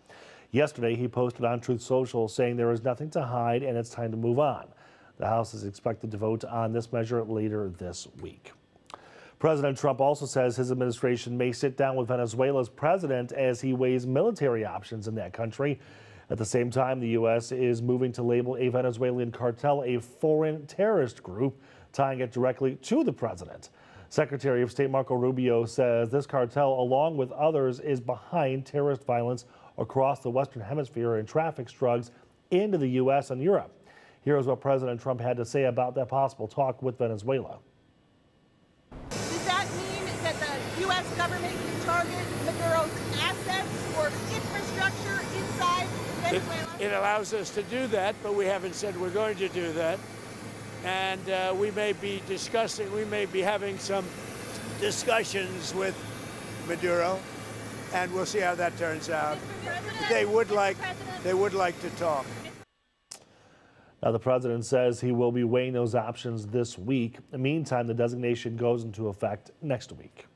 Speaker 1: Yesterday, he posted on Truth Social saying there is nothing to hide and it's time to move on. The House is expected to vote on this measure later this week. President Trump also says his administration may sit down with Venezuela's president as he weighs military options in that country. At the same time, the U.S. is moving to label a Venezuelan cartel a foreign terrorist group, tying it directly to the president. Secretary of State Marco Rubio says this cartel, along with others, is behind terrorist violence across the Western Hemisphere and traffics drugs into the U.S. and Europe. Here's what President Trump had to say about that possible talk with Venezuela.
Speaker 14: Does that mean that the U.S. government can target Maduro's assets or infrastructure inside Venezuela?
Speaker 15: It allows us to do that, but we haven't said we're going to do that. And we may be having some discussions with Maduro, and we'll see how that turns out. They would like to talk.
Speaker 1: Now, the president says he will be weighing those options this week. In the meantime, the designation goes into effect next week.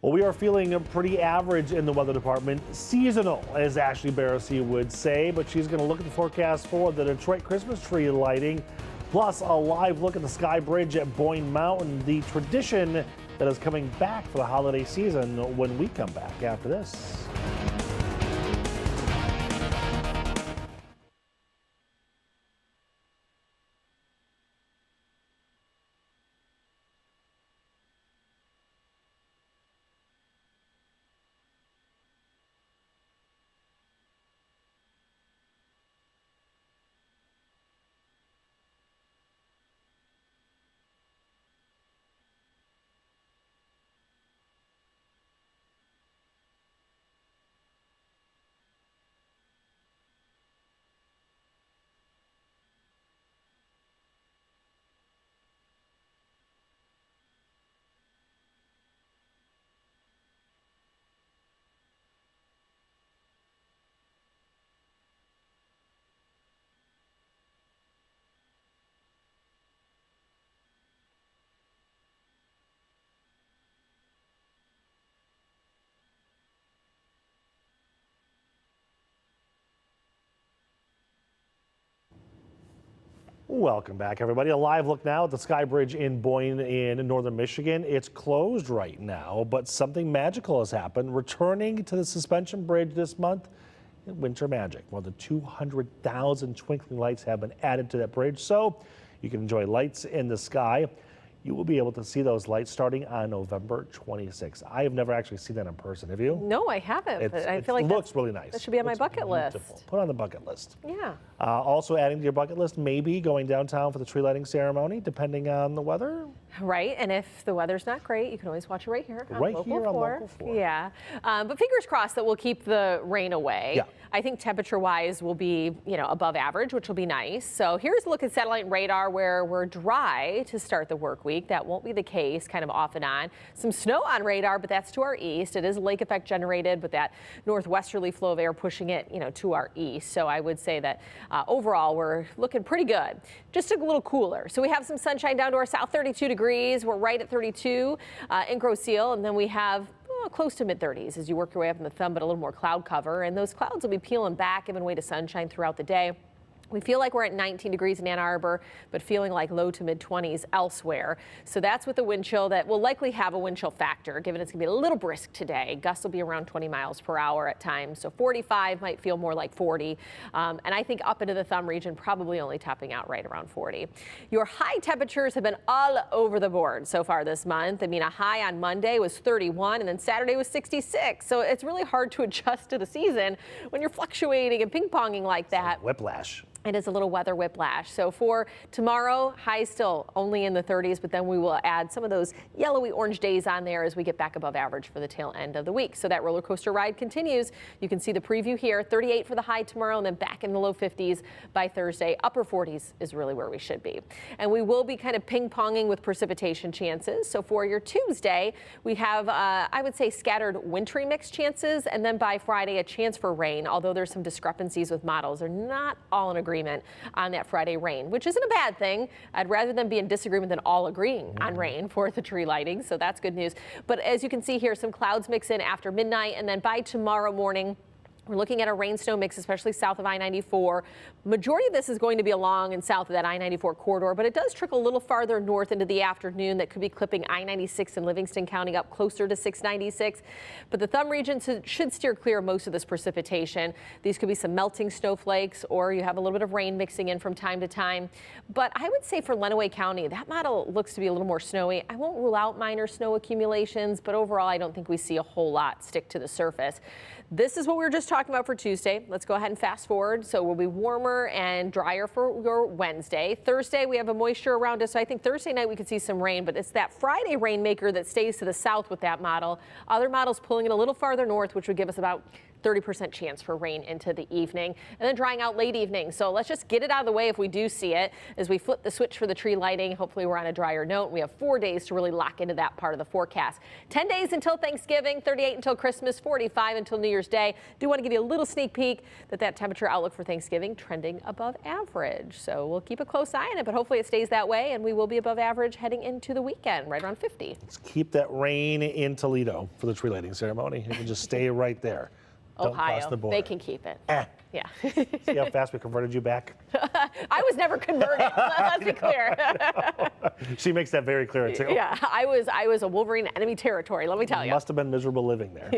Speaker 1: Well, we are feeling pretty average in the weather department. Seasonal, as Ashley Barassi would say, but she's going to look at the forecast for the Detroit Christmas tree lighting, plus a live look at the Sky Bridge at Boyne Mountain, the tradition that is coming back for the holiday season when we come back after this. Welcome back, everybody. A live look now at the Sky Bridge in Boyne in northern Michigan. It's closed right now, but something magical has happened. Returning to the suspension bridge this month, winter magic. More than 200,000 twinkling lights have been added to that bridge, so you can enjoy lights in the sky. You will be able to see those lights starting on November 26th. I have never actually seen that in person. Have you?
Speaker 9: No, I haven't. But I feel like
Speaker 1: it looks really nice.
Speaker 9: That should be on my bucket list.
Speaker 1: Put on the bucket list.
Speaker 9: Yeah.
Speaker 1: Also adding to your bucket list, maybe going downtown for the tree lighting ceremony, depending on the weather.
Speaker 9: Right, and if the weather's not great, you can always watch it right here on Local 4.
Speaker 1: On Local 4.
Speaker 9: Yeah, but fingers crossed that we'll keep the rain away.
Speaker 1: Yeah.
Speaker 9: I think temperature-wise will be, above average, which will be nice. So here's a look at satellite and radar where we're dry to start the work week. That won't be the case, kind of off and on. Some snow on radar, but that's to our east. It is lake effect generated, but that northwesterly flow of air pushing it, to our east. So I would say that overall we're looking pretty good. Just a little cooler. So we have some sunshine down to our south, 32 degrees. We're right at 32 in Grosse Ile, and then we have close to mid-30s as you work your way up in the thumb, but a little more cloud cover. And those clouds will be peeling back, giving way to sunshine throughout the day. We feel like we're at 19 degrees in Ann Arbor, but feeling like low to mid-20s elsewhere. So that's with the wind chill that will likely have a wind chill factor, given it's going to be a little brisk today. Gusts will be around 20 miles per hour at times. So 45 might feel more like 40. And I think up into the thumb region, probably only topping out right around 40. Your high temperatures have been all over the board so far this month. I mean, a high on Monday was 31, and then Saturday was 66. So it's really hard to adjust to the season when you're fluctuating and ping-ponging like that.
Speaker 1: Whiplash.
Speaker 9: It is a little weather whiplash. So for tomorrow, highs still only in the 30s, but then we will add some of those yellowy orange days on there as we get back above average for the tail end of the week. So that roller coaster ride continues. You can see the preview here, 38 for the high tomorrow and then back in the low 50s by Thursday. Upper 40s is really where we should be. And we will be kind of ping-ponging with precipitation chances. So for your Tuesday, we have, I would say, scattered wintry mix chances. And then by Friday, a chance for rain, although there's some discrepancies with models. They're not all in agreement on that Friday rain, which isn't a bad thing. I'd rather than be in disagreement than all agreeing on rain for the tree lighting. So that's good news. But as you can see here, some clouds mix in after midnight, and then by tomorrow morning, we're looking at a rain-snow mix, especially south of I-94. Majority of this is going to be along and south of that I-94 corridor, but it does trickle a little farther north into the afternoon. That could be clipping I-96 in Livingston County up closer to 696. But the thumb region should steer clear of most of this precipitation. These could be some melting snowflakes, or you have a little bit of rain mixing in from time to time. But I would say for Lenawee County, that model looks to be a little more snowy. I won't rule out minor snow accumulations, but overall, I don't think we see a whole lot stick to the surface. This is what we were just talking talking about for Tuesday. Let's go ahead and fast forward. So we'll be warmer and drier for your Wednesday. Thursday, we have a moisture around us. So I think Thursday night we could see some rain, but it's that Friday rainmaker that stays to the south with that model. Other models pulling it a little farther north, which would give us about 30% chance for rain into the evening, and then drying out late evening. So let's just get it out of the way if we do see it. As we flip the switch for the tree lighting, hopefully we're on a drier note. We have 4 days to really lock into that part of the forecast. 10 days until Thanksgiving, 38 until Christmas, 45 until New Year's Day. Do want to give you a little sneak peek that temperature outlook for Thanksgiving trending above average. So we'll keep a close eye on it, but hopefully it stays that way, and we will be above average heading into the weekend, right around 50.
Speaker 1: Let's keep that rain in Toledo for the tree lighting ceremony. It can just stay right there. Don't cross the
Speaker 9: Ohio,
Speaker 1: border.
Speaker 9: they can keep it. Yeah.
Speaker 1: See how fast we converted you back?
Speaker 9: I was never converted. Let's be clear.
Speaker 1: She makes that very clear too.
Speaker 9: Yeah, I was a Wolverine enemy territory. Let me tell you.
Speaker 1: Must have been miserable living there.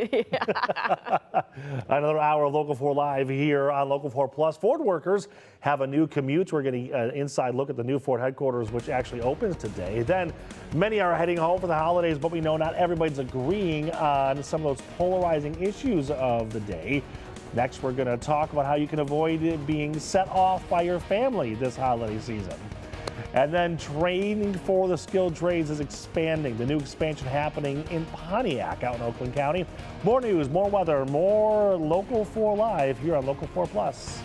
Speaker 1: Another hour of Local 4 Live here on Local 4 Plus. Ford workers have a new commute. We're getting an inside look at the new Ford headquarters, which actually opens today. Then many are heading home for the holidays, but we know not everybody's agreeing on some of those polarizing issues of the day. Next, we're going to talk about how you can avoid being set off by your family this holiday season. And then training for the skilled trades is expanding. The new expansion happening in Pontiac out in Oakland County. More news, more weather, more Local 4 Live here on Local 4 Plus.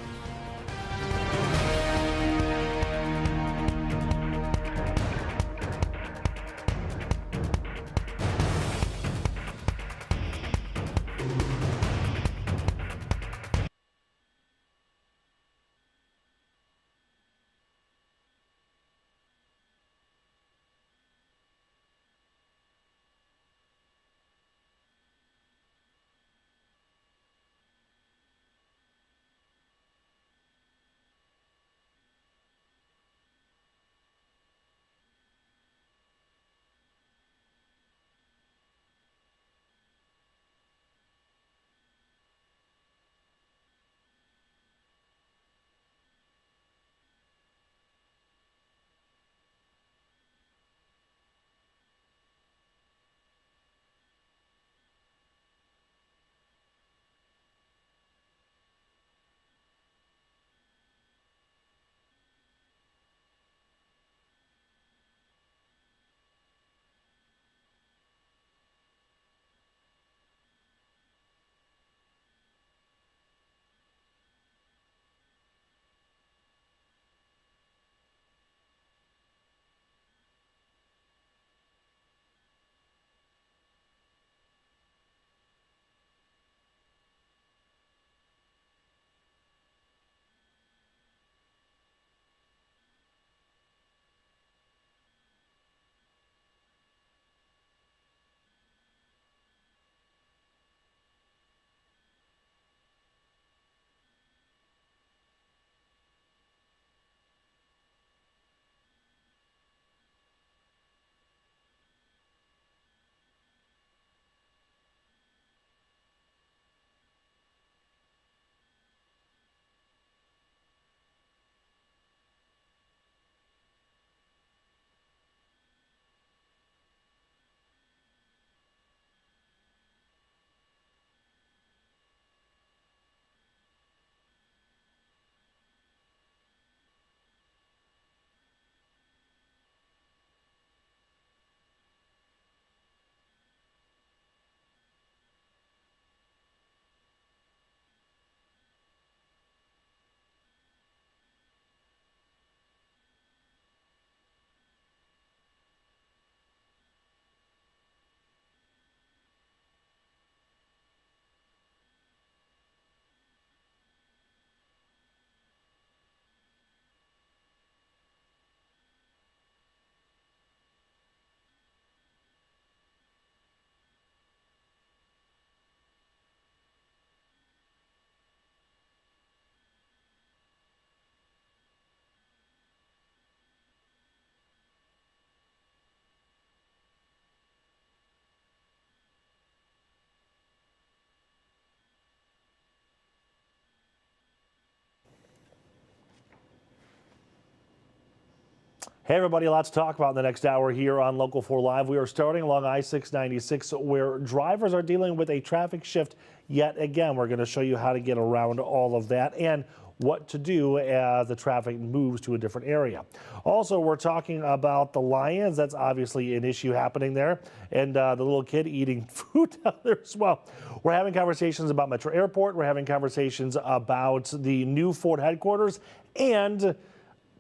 Speaker 1: Hey everybody, a lot to talk about in the next hour here on Local 4 Live. We are starting along I-696 where drivers are dealing with a traffic shift yet again. We're going to show you how to get around all of that and what to do as the traffic moves to a different area. Also, we're talking about the lions. That's obviously an issue happening there, and the little kid eating food down there as well. We're having conversations about Metro Airport. We're having conversations about the new Ford headquarters and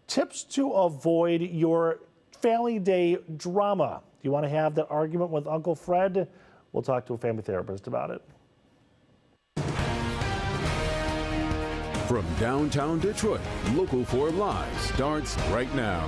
Speaker 1: tips to avoid your family day drama. Do you want to have that argument with Uncle Fred? We'll talk to a family therapist about it.
Speaker 2: From downtown Detroit, Local 4 Live starts right now.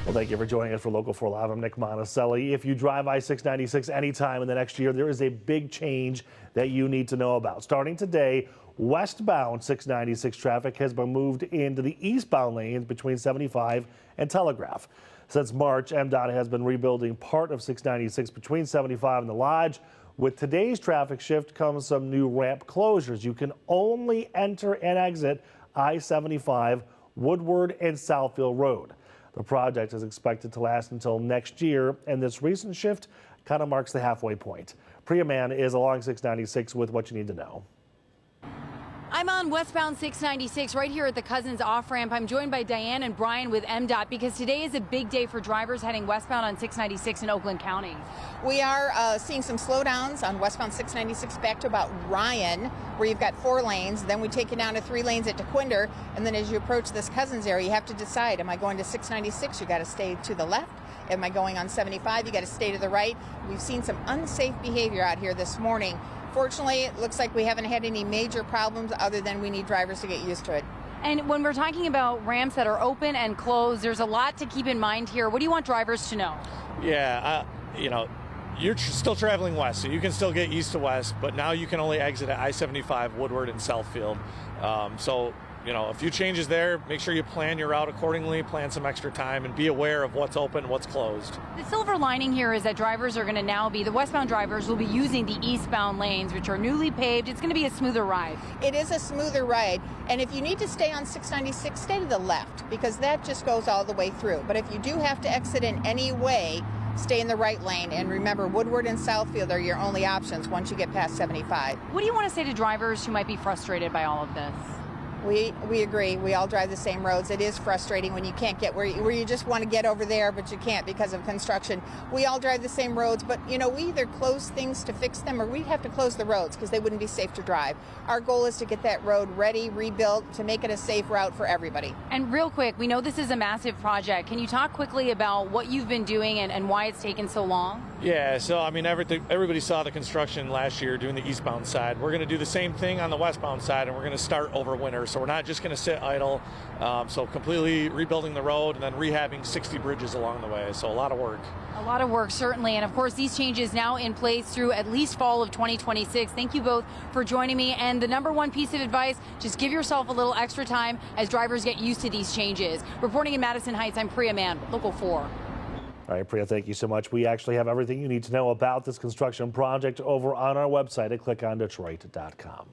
Speaker 1: Well, thank you for joining us for Local 4 Live. I'm Nick Monticelli. If you drive I-696 anytime in the next year, there is a big change that you need to know about. Starting today, westbound 696 traffic has been moved into the eastbound lanes between 75 and Telegraph. Since March, MDOT has been rebuilding part of 696 between 75 and the Lodge. With today's traffic shift comes some new ramp closures. You can only enter and exit I-75, Woodward, and Southfield Road. The project is expected to last until next year, and this recent shift kind of marks the halfway point. Priya Mann is along 696 with what you need to know.
Speaker 3: I'm on westbound 696 right here at the Cousins off-ramp. I'm joined by Diane and Brian with MDOT because today is a big day for drivers heading westbound on 696 in Oakland County.
Speaker 16: We are seeing some slowdowns on westbound 696 back to about Ryan, where you've got 4 lanes. Then we take you down to 3 lanes at DeQuinder. And then as you approach this Cousins area, you have to decide, am I going to 696? You got to stay to the left. Am I going on 75? You got to stay to the right. We've seen some unsafe behavior out here this morning. Fortunately, it looks like we haven't had any major problems other than we need drivers to get used to it.
Speaker 3: And when we're talking about ramps that are open and closed, there's a lot to keep in mind here. What do you want drivers to know?
Speaker 4: Yeah, you're still traveling west, so you can still get east to west, but now you can only exit at I-75, Woodward, and Southfield. A few changes there. Make sure you plan your route accordingly, plan some extra time, and be aware of what's open, what's closed.
Speaker 3: The silver lining here is that drivers are going to now the westbound drivers will be using the eastbound lanes, which are newly paved. It's going to be a smoother ride.
Speaker 16: It is a smoother ride, and if you need to stay on 696, stay to the left, because that just goes all the way through. But if you do have to exit in any way, stay in the right lane, and remember, Woodward and Southfield are your only options once you get past 75.
Speaker 3: What do you want to say to drivers who might be frustrated by all of this?
Speaker 16: We agree. We all drive the same roads. It is frustrating when you can't get where you just want to get over there, but you can't because of construction. We all drive the same roads, but we either close things to fix them or we have to close the roads because they wouldn't be safe to drive. Our goal is to get that road ready, rebuilt, to make it a safe route for everybody.
Speaker 3: And real quick, we know this is a massive project. Can you talk quickly about what you've been doing and why it's taken so long?
Speaker 4: Yeah, so everybody saw the construction last year doing the eastbound side. We're going to do the same thing on the westbound side, and we're going to start over winter. So we're not just going to sit idle. So completely rebuilding the road and then rehabbing 60 bridges along the way. So a lot of work.
Speaker 3: A lot of work, certainly. And of course, these changes now in place through at least fall of 2026. Thank you both for joining me. And the number one piece of advice, just give yourself a little extra time as drivers get used to these changes. Reporting in Madison Heights, I'm Priya Mann, Local 4.
Speaker 1: All right, Priya, thank you so much. We actually have everything you need to know about this construction project over on our website at clickondetroit.com.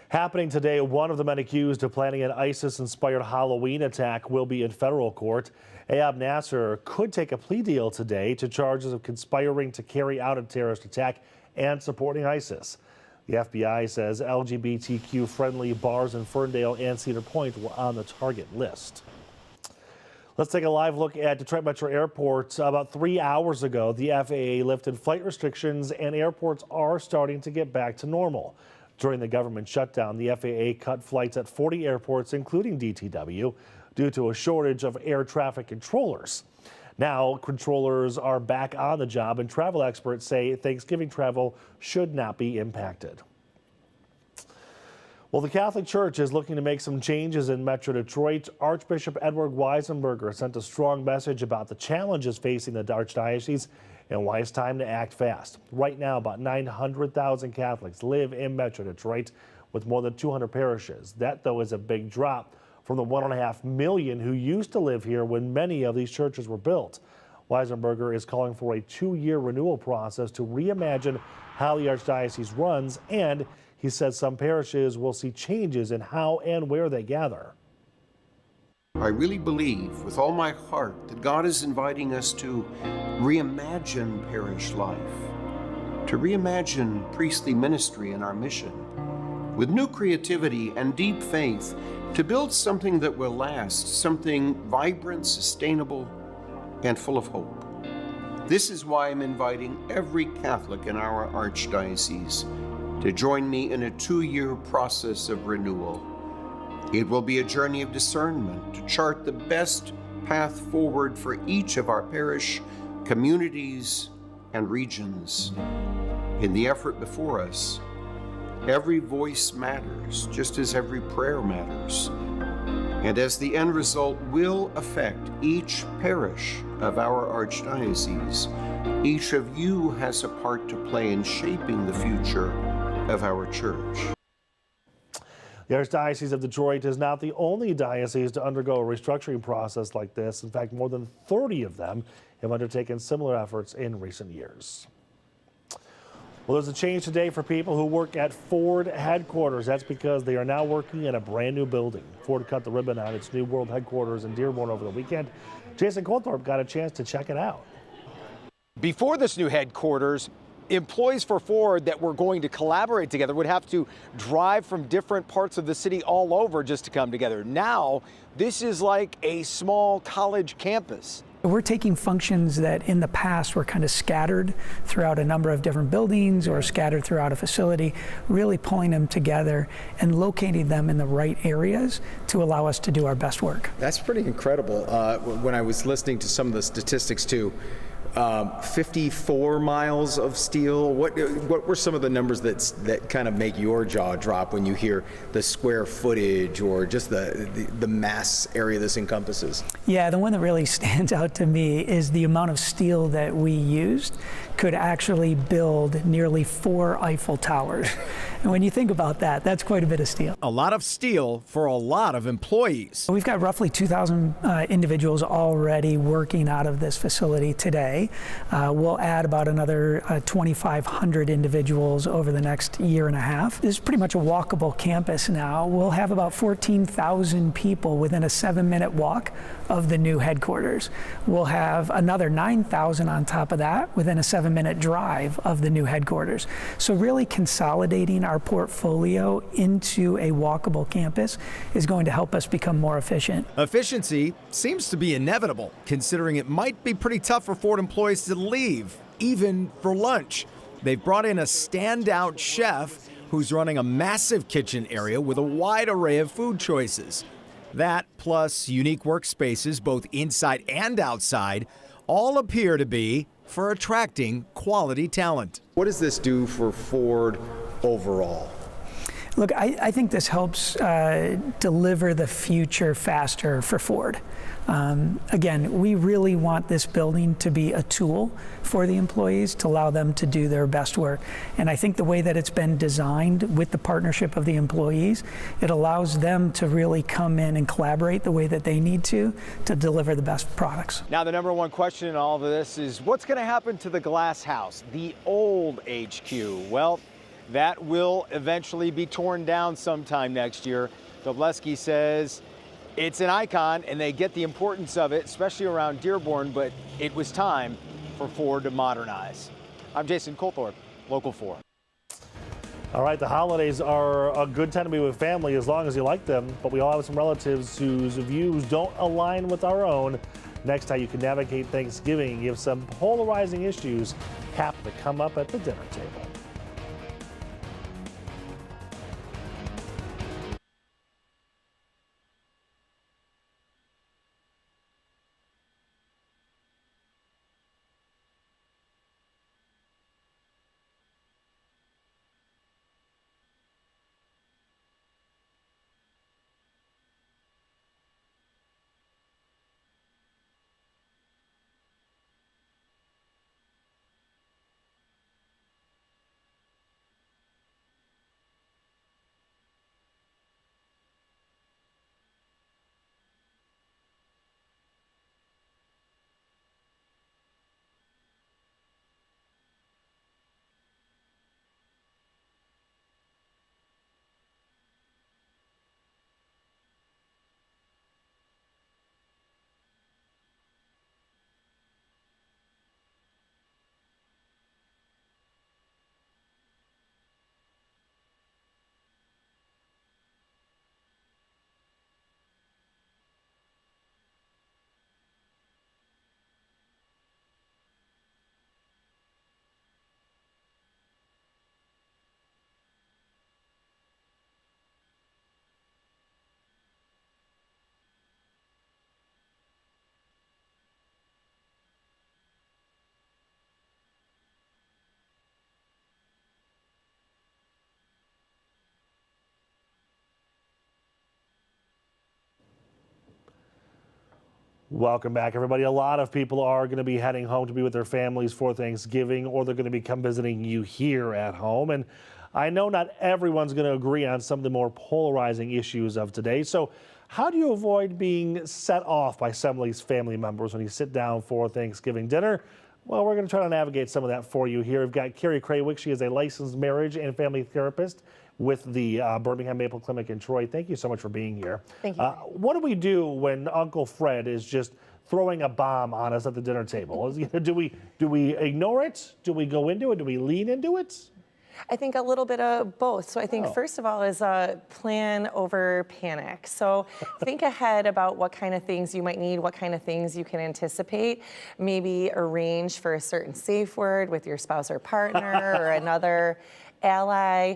Speaker 1: Happening today, one of the men accused of planning an ISIS-inspired Halloween attack will be in federal court. Ayab Nasser could take a plea deal today to charges of conspiring to carry out a terrorist attack and supporting ISIS. The FBI says LGBTQ-friendly bars in Ferndale and Cedar Point were on the target list. Let's take a live look at Detroit Metro Airport. About 3 hours ago, the FAA lifted flight restrictions and airports are starting to get back to normal. During the government shutdown, the FAA cut flights at 40 airports, including DTW, due to a shortage of air traffic controllers. Now, controllers are back on the job, and travel experts say Thanksgiving travel should not be impacted. Well, the Catholic Church is looking to make some changes in Metro Detroit. Archbishop Edward Weisenberger sent a strong message about the challenges facing the Archdiocese and why it's time to act fast. Right now, about 900,000 Catholics live in Metro Detroit with more than 200 parishes. That, though, is a big drop from the 1.5 million who used to live here when many of these churches were built. Weisenberger is calling for a 2-year renewal process to reimagine how the Archdiocese runs, and he says some parishes will see changes in how and where they gather.
Speaker 6: I really believe with all my heart that God is inviting us to reimagine parish life, to reimagine priestly ministry and our mission, with new creativity and deep faith, to build something that will last, something vibrant, sustainable, and full of hope. This is why I'm inviting every Catholic in our Archdiocese to join me in a 2-year process of renewal. It will be a journey of discernment to chart the best path forward for each of our parish, communities, and regions. In the effort before us, every voice matters, just as every prayer matters. And as the end result will affect each parish of our Archdiocese, each of you has a part to play in shaping the future of our church.
Speaker 1: The Archdiocese of Detroit is not the only diocese to undergo a restructuring process like this. In fact, more than 30 of them have undertaken similar efforts in recent years. Well, there's a change today for people who work at Ford headquarters. That's because they are now working in a brand new building. Ford cut the ribbon on its new world headquarters in Dearborn over the weekend. Jason Colthorpe got a chance to check it out.
Speaker 17: Before this new headquarters, employees for Ford that were going to collaborate together would have to drive from different parts of the city all over just to come together. Now, this is like a small college campus.
Speaker 18: We're taking functions that in the past were kind of scattered throughout a number of different buildings or scattered throughout a facility, really pulling them together and locating them in the right areas to allow us to do our best work.
Speaker 7: That's pretty incredible. When I was listening to some of the statistics too, 54 miles of steel. What were some of the numbers that kind of make your jaw drop when you hear the square footage or just the mass area this encompasses?
Speaker 18: Yeah, the one that really stands out to me is the amount of steel that we used could actually build nearly 4 Eiffel Towers. And when you think about that, that's quite a bit of steel.
Speaker 19: A lot of steel for a lot of employees.
Speaker 18: We've got roughly 2,000 individuals already working out of this facility today. We'll add about another 2,500 individuals over the next year and a half. This is pretty much a walkable campus now. We'll have about 14,000 people within a 7-minute walk of the new headquarters. We'll have another 9,000 on top of that within a 7-minute drive of the new headquarters. So really consolidating our portfolio into a walkable campus is going to help us become more efficient.
Speaker 19: Efficiency seems to be inevitable, considering it might be pretty tough for Ford employees to leave, even for lunch. They've brought in a standout chef who's running a massive kitchen area with a wide array of food choices. That, plus unique workspaces both inside and outside, all appear to be for attracting quality talent.
Speaker 7: What does this do for Ford overall?
Speaker 18: Look, I think this helps deliver the future faster for Ford. Again, we really want this building to be a tool for the employees to allow them to do their best work. And I think the way that it's been designed with the partnership of the employees, it allows them to really come in and collaborate the way that they need to deliver the best products.
Speaker 17: Now, the number one question in all of this is what's going to happen to the glass house, the old HQ? Well, that will eventually be torn down sometime next year. Dobleski says it's an icon and they get the importance of it, especially around Dearborn, but it was time for Ford to modernize. I'm Jason Colthorpe, Local 4.
Speaker 1: All right, the holidays are a good time to be with family as long as you like them, but we all have some relatives whose views don't align with our own. Next, how you can navigate Thanksgiving if some polarizing issues happen to come up at the dinner table. Welcome back, everybody. A lot of people are going to be heading home to be with their families for Thanksgiving, or they're going to be come visiting you here at home. And I know not everyone's going to agree on some of the more polarizing issues of today. So how do you avoid being set off by some of these family members when you sit down for Thanksgiving dinner? Well, we're going to try to navigate some of that for you here. We've got Carrie Craywick. She is a licensed marriage and family therapist with the Birmingham Maple Clinic in Troy. Thank you so much for being here.
Speaker 20: Thank you.
Speaker 1: What do we do when Uncle Fred is just throwing a bomb on us at the dinner table? Do we ignore it? Do we go into it? Do we lean into it?
Speaker 20: I think a little bit of both. So I think first of all is plan over panic. So think ahead about what kind of things you might need, what kind of things you can anticipate. Maybe arrange for a certain safe word with your spouse or partner or another ally.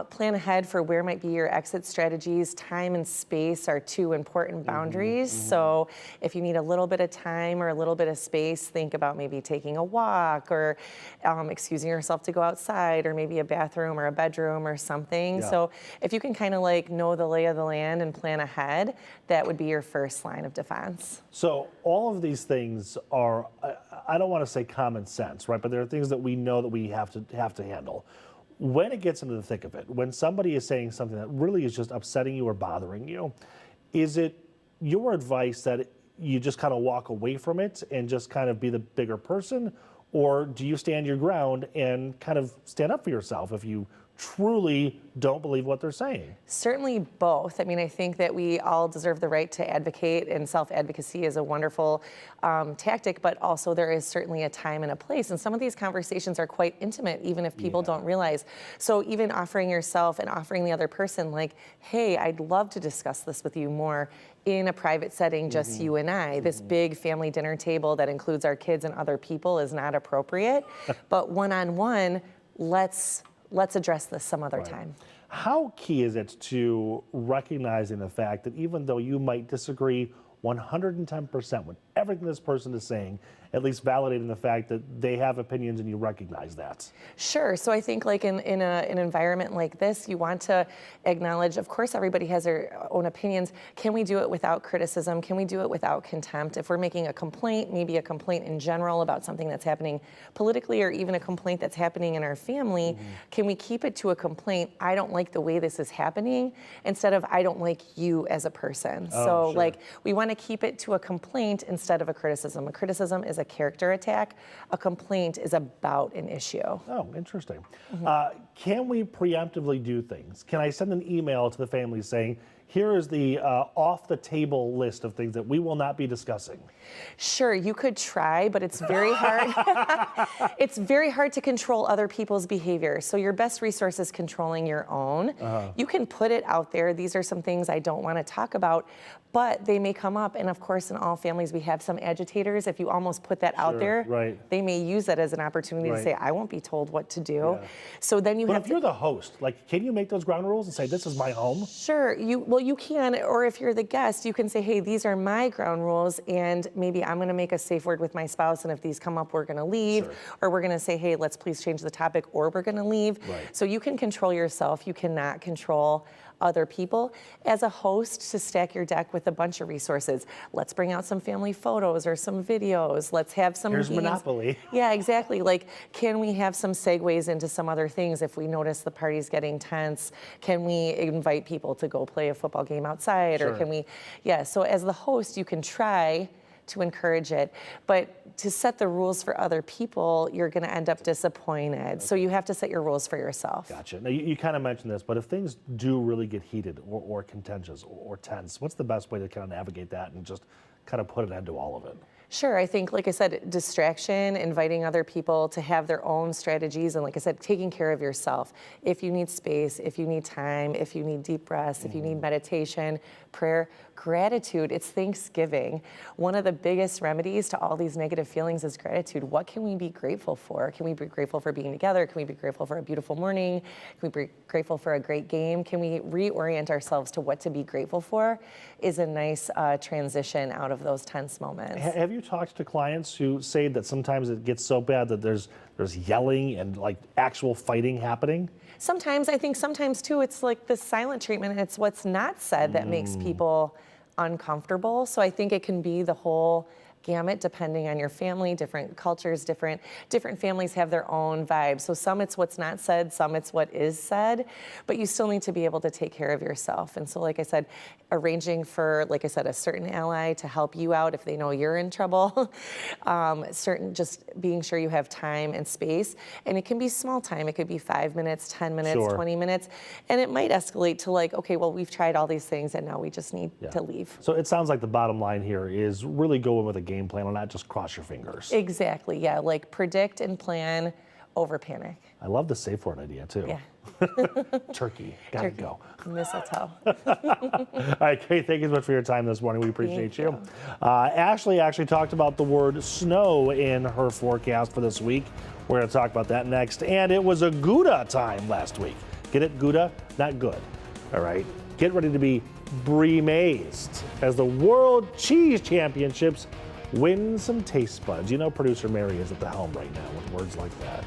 Speaker 20: Plan ahead for where might be your exit strategies. Time and space are two important boundaries. So if you need a little bit of time or a little bit of space, think about maybe taking a walk or excusing yourself to go outside, or maybe a bathroom or a bedroom or something.
Speaker 1: Yeah.
Speaker 20: So if you can kind of like know the lay of the land and plan ahead, that would be your first line of defense.
Speaker 1: So all of these things are, I don't want to say common sense, right? But there are things that we know that we have to handle. When it gets into the thick of it, when somebody is saying something that really is just upsetting you or bothering you, is it your advice that you just kind of walk away from it and just kind of be the bigger person? Or do you stand your ground and kind of stand up for yourself if you truly don't believe what they're saying?
Speaker 20: Certainly both. I mean, I think that we all deserve the right to advocate, and self-advocacy is a wonderful tactic, but also there is certainly a time and a place. And some of these conversations are quite intimate, even if people don't realize. So even offering yourself and offering the other person, like, hey, I'd love to discuss this with you more in a private setting, just you and I. This big family dinner table that includes our kids and other people is not appropriate. But one-on-one, let's address this some other time.
Speaker 1: How key is it to recognizing the fact that even though you might disagree 110% with everything this person is saying, at least validating the fact that they have opinions and you recognize that?
Speaker 20: Sure. So I think like in an environment like this, you want to acknowledge, of course, everybody has their own opinions. Can we do it without criticism? Can we do it without contempt? If we're making a complaint, maybe a complaint in general about something that's happening politically, or even a complaint that's happening in our family, can we keep it to a complaint? I don't like the way this is happening, instead of I don't like you as a person. So like we want to keep it to a complaint instead of a criticism. A criticism is a character attack. A complaint is about an issue.
Speaker 1: Oh, interesting. Can we preemptively do things? Can I send an email to the family saying, here is the off-the-table list of things that we will not be discussing?
Speaker 20: Sure, you could try, but it's very hard. It's very hard to control other people's behavior. So your best resource is controlling your own. You can put it out there. These are some things I don't want to talk about, but they may come up. And of course, in all families, we have some agitators. If you almost put that out there, they may use that as an opportunity to say, I won't be told what to do. So then you have
Speaker 1: if you're the host, like, can you make those ground rules and say, this is my home?
Speaker 20: Sure, you can, or if you're the guest, you can say, hey, these are my ground rules, and maybe I'm gonna make a safe word with my spouse, and if these come up, we're gonna leave, or we're gonna say, hey, let's please change the topic, or we're gonna leave. So you can control yourself, you cannot control other people. As a host, to stack your deck with a bunch of resources. Let's bring out some family photos or some videos. Let's have some
Speaker 1: Here's
Speaker 20: games.
Speaker 1: Monopoly.
Speaker 20: Yeah, exactly. Like, can we have some segues into some other things if we notice the party's getting tense? Can we invite people to go play a football game outside? Or can we, so as the host, you can try to encourage it, but to set the rules for other people, you're going to end up disappointed. So you have to set your rules for yourself.
Speaker 1: Gotcha. Now, you kind of mentioned this, but if things do really get heated or contentious or tense, what's the best way to kind of navigate that and just kind of put an end to all of it?
Speaker 20: Sure, I think, like I said, distraction, inviting other people to have their own strategies, and like I said, taking care of yourself. If you need space, if you need time, if you need deep breaths, if you need meditation, prayer, gratitude. It's Thanksgiving. One of the biggest remedies to all these negative feelings is gratitude. What can we be grateful for? Can we be grateful for being together? Can we be grateful for a beautiful morning? Can we be grateful for a great game? Can we reorient ourselves to what to be grateful for? Is a nice transition out of those tense moments.
Speaker 1: Have you talked to clients who say that sometimes it gets so bad that there's yelling and like actual fighting happening?
Speaker 20: Sometimes, I think sometimes too, it's like the silent treatment. It's what's not said that makes people uncomfortable. So I think it can be the whole gamut depending on your family, different cultures, different families have their own vibes. So some it's what's not said, some it's what is said, but you still need to be able to take care of yourself. And so like I said, arranging for, like I said, a certain ally to help you out if they know you're in trouble, just being sure you have time and space. And it can be small time. It could be 5 minutes, 10 minutes,
Speaker 1: Sure.
Speaker 20: 20 minutes. And it might escalate to like, okay, well, we've tried all these things and now we just need to leave.
Speaker 1: So it sounds like the bottom line here is really go in with a game plan and not just cross your fingers.
Speaker 20: Exactly, yeah, like predict and plan over panic.
Speaker 1: I love the safe word idea too.
Speaker 20: Yeah.
Speaker 1: Turkey, gotta go.
Speaker 20: Mistletoe.
Speaker 1: All right, Kate, thank you so much for your time this morning. We appreciate you. Ashley actually talked about the word snow in her forecast for this week. We're going to talk about that next. And it was a Gouda time last week. Get it, Gouda? Not good. All right. Get ready to be Brie-mazed as the World Cheese Championships win some taste buds. You know, producer Mary is at the helm right now with words like that.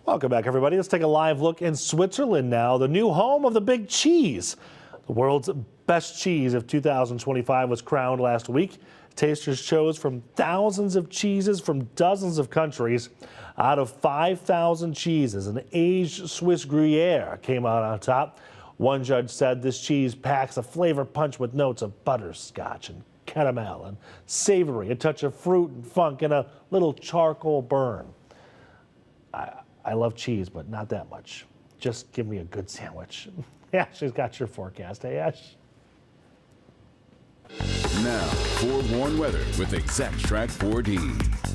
Speaker 1: Welcome back, everybody. Let's take a live look in Switzerland now, the new home of the big cheese. The world's best cheese of 2025 was crowned last week. Tasters chose from thousands of cheeses from dozens of countries. Out of 5,000 cheeses, an aged Swiss Gruyere came out on top. One judge said this cheese packs a flavor punch with notes of butterscotch and caramel and savory, a touch of fruit and funk, and a little charcoal burn. I love cheese, but not that much. Just give me a good sandwich. Ashley's got your forecast. Hey, Ash.
Speaker 2: Now, forewarned weather with Exact Track 4D.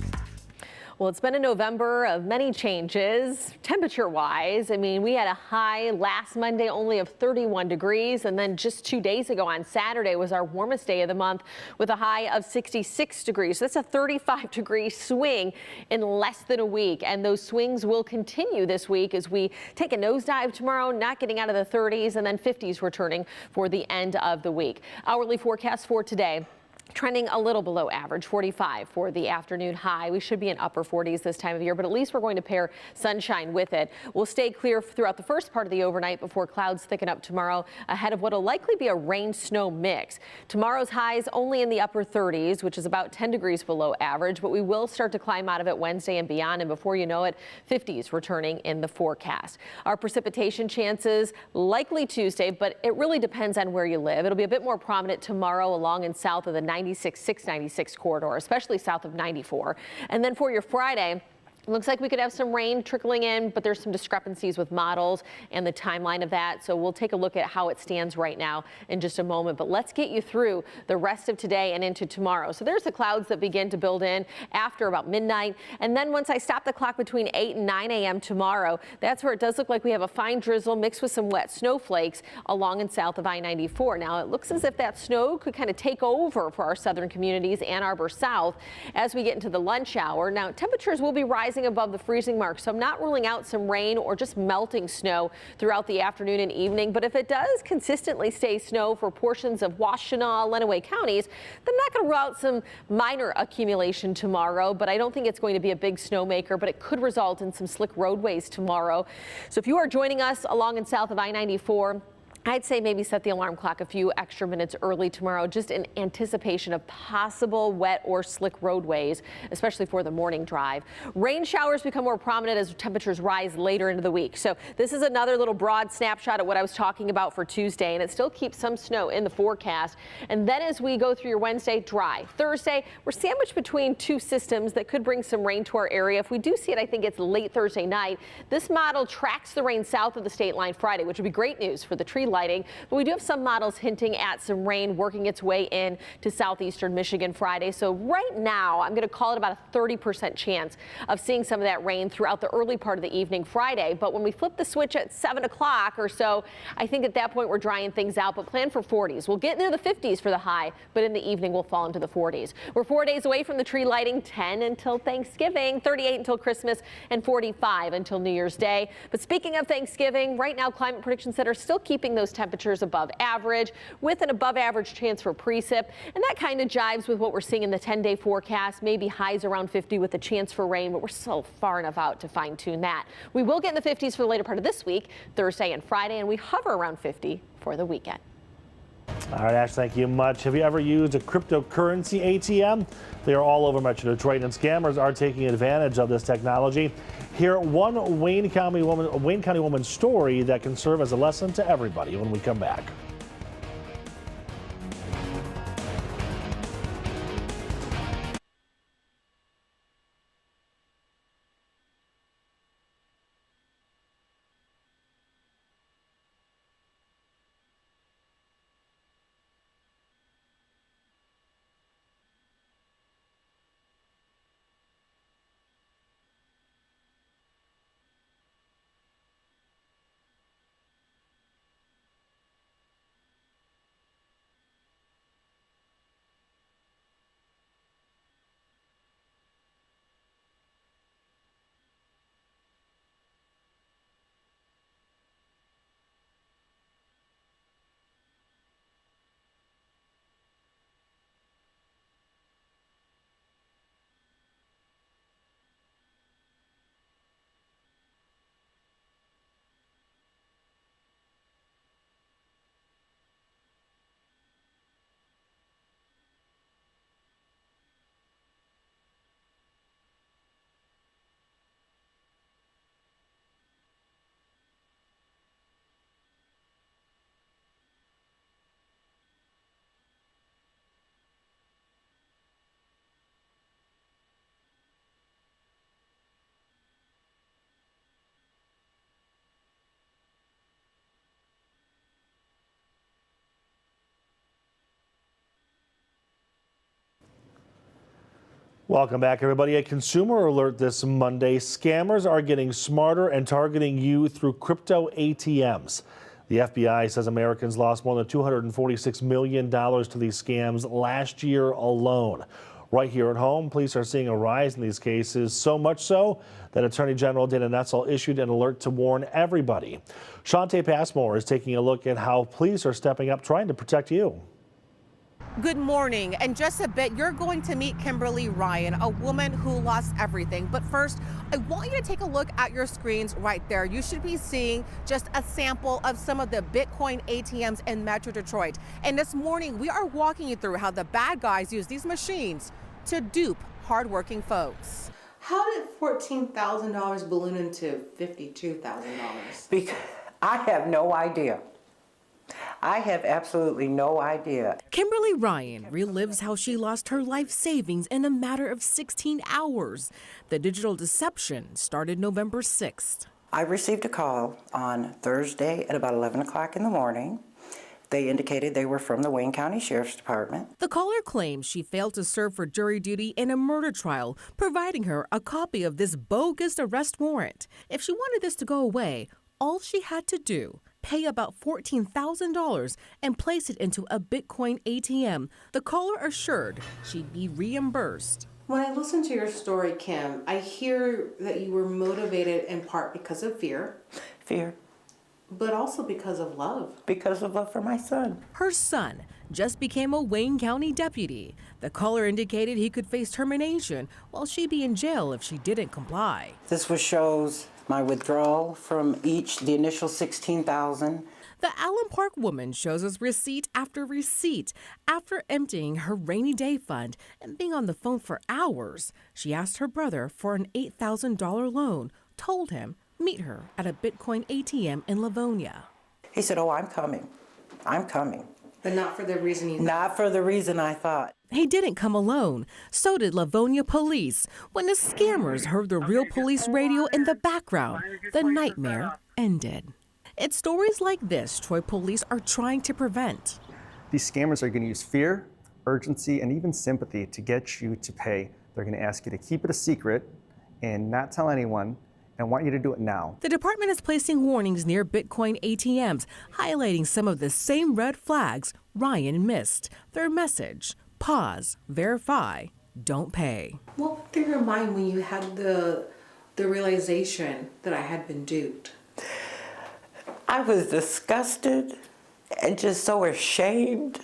Speaker 9: Well, it's been a November of many changes, temperature-wise. I mean, we had a high last Monday only of 31 degrees, and then just 2 days ago on Saturday was our warmest day of the month with a high of 66 degrees. So that's a 35-degree swing in less than a week, and those swings will continue this week as we take a nosedive tomorrow, not getting out of the 30s, and then 50s returning for the end of the week. Hourly forecast for today. Trending a little below average, 45 for the afternoon high. We should be in upper 40s this time of year, but at least we're going to pair sunshine with it. We'll stay clear throughout the first part of the overnight before clouds thicken up tomorrow ahead of what will likely be a rain-snow mix. Tomorrow's highs only in the upper 30s, which is about 10 degrees below average, but we will start to climb out of it Wednesday and beyond, and before you know it, 50s returning in the forecast. Our precipitation chances likely Tuesday, but it really depends on where you live. It'll be a bit more prominent tomorrow along and south of the 696 corridor, especially south of 94. And then for your Friday, looks like we could have some rain trickling in, but there's some discrepancies with models and the timeline of that. So we'll take a look at how it stands right now in just a moment. But let's get you through the rest of today and into tomorrow. So there's the clouds that begin to build in after about midnight. And then once I stop the clock between 8 and 9 a.m. tomorrow, that's where it does look like we have a fine drizzle mixed with some wet snowflakes along and south of I-94. Now it looks as if that snow could kind of take over for our southern communities, Ann Arbor South, as we get into the lunch hour. Now temperatures will be rising rising above the freezing mark, so I'm not ruling out some rain or just melting snow throughout the afternoon and evening. But if it does consistently stay snow for portions of Washtenaw, Lenawee counties, then I'm not going to rule out some minor accumulation tomorrow, but I don't think it's going to be a big snowmaker, but it could result in some slick roadways tomorrow. So if you are joining us along and south of I-94, I'd say maybe set the alarm clock a few extra minutes early tomorrow, just in anticipation of possible wet or slick roadways, especially for the morning drive. Rain showers become more prominent as temperatures rise later into the week. So this is another little broad snapshot of what I was talking about for Tuesday, and it still keeps some snow in the forecast. And then as we go through your Wednesday, dry. Thursday, we're sandwiched between two systems that could bring some rain to our area. If we do see it, I think it's late Thursday night. This model tracks the rain south of the state line Friday, which would be great news for the tree lighting, but we do have some models hinting at some rain working its way in to southeastern Michigan Friday. So right now, I'm going to call it about a 30% chance of seeing some of that rain throughout the early part of the evening Friday. But when we flip the switch at 7 o'clock or so, I think at that point we're drying things out, but plan for 40s. We'll get into the 50s for the high, but in the evening we'll fall into the 40s. We're 4 days away from the tree lighting, 10 until Thanksgiving, 38 until Christmas, and 45 until New Year's Day. But speaking of Thanksgiving, right now Climate Prediction Center is still keeping those temperatures above average with an above average chance for precip, and that kind of jives with what we're seeing in the 10-day forecast. Maybe highs around 50 with a chance for rain, but we're still far enough out to fine tune that. We will get in the 50s for the later part of this week, Thursday and Friday, and we hover around 50 for the weekend.
Speaker 1: All right, Ash, thank you much. Have you ever used a cryptocurrency ATM? They are all over Metro Detroit, and scammers are taking advantage of this technology. Hear one Wayne County woman's story that can serve as a lesson to everybody when we come back. Welcome back, everybody. A consumer alert this Monday. Scammers are getting smarter and targeting you through crypto ATMs. The FBI says Americans lost more than $246 million to these scams last year alone. Right here at home, police are seeing a rise in these cases, so much so that Attorney General Dana Nessel issued an alert to warn everybody. Shantae Passmore is taking a look at how police are stepping up trying to protect you.
Speaker 21: Good morning. In just a bit, you're going to meet Kimberly Ryan, a woman who lost everything. But first, I want you to take a look at your screens right there. You should be seeing just a sample of some of the Bitcoin ATMs in Metro Detroit. And this morning, we are walking you through how the bad guys use these machines to dupe hardworking folks.
Speaker 22: How did $14,000 balloon into $52,000?
Speaker 23: Because I have no idea. I have absolutely no idea.
Speaker 21: Kimberly Ryan relives how she lost her life savings in a matter of 16 hours. The digital deception started November 6th.
Speaker 23: I received a call on Thursday at about 11 o'clock in the morning. They indicated they were from the Wayne County Sheriff's Department.
Speaker 21: The caller claims she failed to serve for jury duty in a murder trial, providing her a copy of this bogus arrest warrant. If she wanted this to go away, all she had to do, pay about $14,000 and place it into a Bitcoin ATM. The caller assured she'd be reimbursed.
Speaker 22: When I listen to your story, Kim, I hear that you were motivated in part because of fear.
Speaker 23: Fear.
Speaker 22: But also because of love.
Speaker 23: Because of love for my son.
Speaker 5: Her son just became a Wayne County deputy. The caller indicated he could face termination while she'd be in jail if she didn't comply.
Speaker 23: This shows my withdrawal from the initial $16,000.
Speaker 5: The Allen Park woman shows us receipt after receipt. After emptying her rainy day fund and being on the phone for hours, she asked her brother for an $8,000 loan, told him meet her at a Bitcoin ATM in Livonia.
Speaker 23: He said, "Oh, I'm coming. I'm coming."
Speaker 22: But not for the reason you thought.
Speaker 23: Not for the reason I thought.
Speaker 5: He didn't come alone. So did Livonia police. When the scammers heard the real police radio in the background, the nightmare ended. It's stories like this Troy police are trying to prevent.
Speaker 8: These scammers are going to use fear, urgency, and even sympathy to get you to pay. They're going to ask you to keep it a secret and not tell anyone, and want you to do it now.
Speaker 5: The department is placing warnings near Bitcoin ATMs, highlighting some of the same red flags Ryan missed. Their message: pause, verify, don't pay.
Speaker 22: What went through your mind when you had the realization that I had been duped?
Speaker 23: I was disgusted and just so ashamed.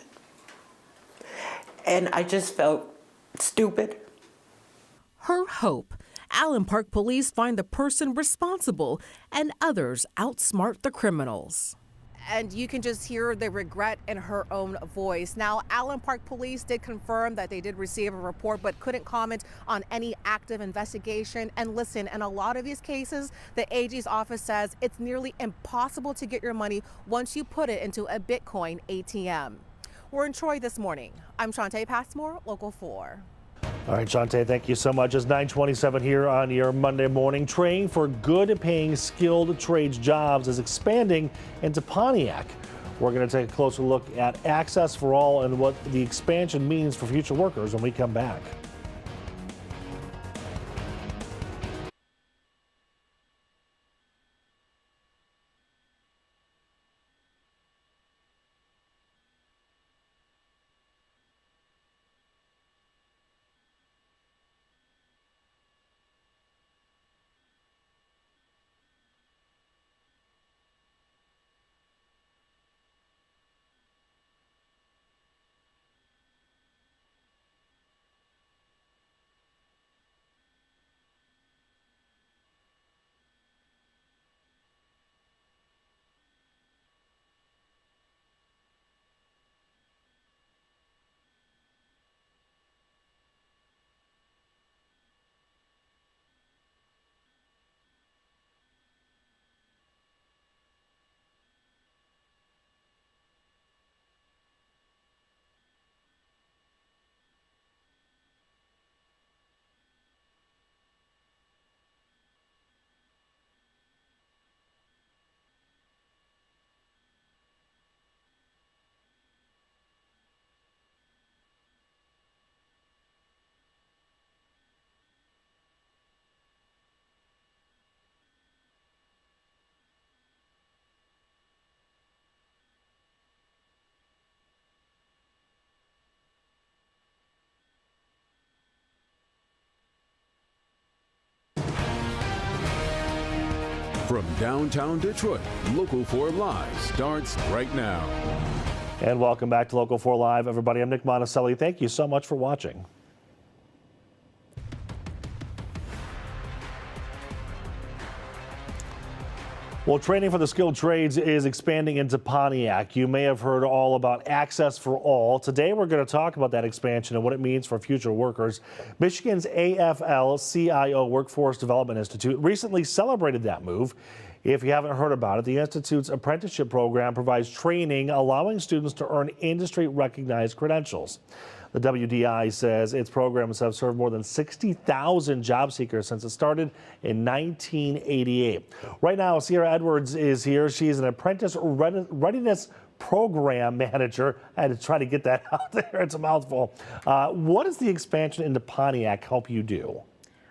Speaker 23: And I just felt stupid.
Speaker 5: Her hope: Allen Park police find the person responsible and others outsmart the criminals.
Speaker 21: And you can just hear the regret in her own voice. Now, Allen Park police did confirm that they did receive a report, but couldn't comment on any active investigation. And listen, in a lot of these cases, the AG's office says it's nearly impossible to get your money once you put it into a Bitcoin ATM. We're in Troy this morning. I'm Shantae Passmore, Local 4.
Speaker 1: All right, Shantae, thank you so much. It's 9:27 here on your Monday morning. Training for good-paying skilled trades jobs is expanding into Pontiac. We're going to take a closer look at Access for All and what the expansion means for future workers when we come back.
Speaker 2: From downtown Detroit, Local 4 Live starts right now.
Speaker 1: And welcome back to Local 4 Live, everybody. I'm Nick Monticelli. Thank you so much for watching. Well, training for the skilled trades is expanding into Pontiac. You may have heard all about Access for All. Today, we're going to talk about that expansion and what it means for future workers. Michigan's AFL-CIO Workforce Development Institute recently celebrated that move. If you haven't heard about it, the Institute's apprenticeship program provides training, allowing students to earn industry-recognized credentials. The WDI says its programs have served more than 60,000 job seekers since it started in 1988. Right now, Sierra Edwards is here. She's an apprentice readiness program manager. I had to try to get that out there. It's a mouthful. What does the expansion into Pontiac help you do?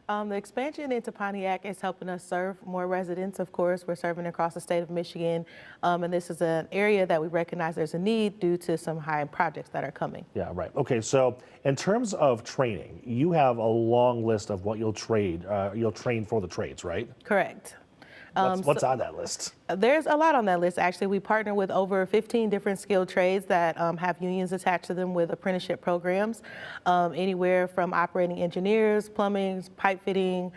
Speaker 10: The expansion into Pontiac is helping us serve more residents, of course. We're serving across the state of Michigan, and this is an area that we recognize there's a need due to some high-end projects that are coming.
Speaker 1: Yeah, right. Okay, so in terms of training, you have a long list of what you'll train for the trades, right?
Speaker 10: Correct.
Speaker 1: What's on that list?
Speaker 10: There's a lot on that list, actually. We partner with over 15 different skilled trades that have unions attached to them with apprenticeship programs, anywhere from operating engineers, plumbing, pipe fitting,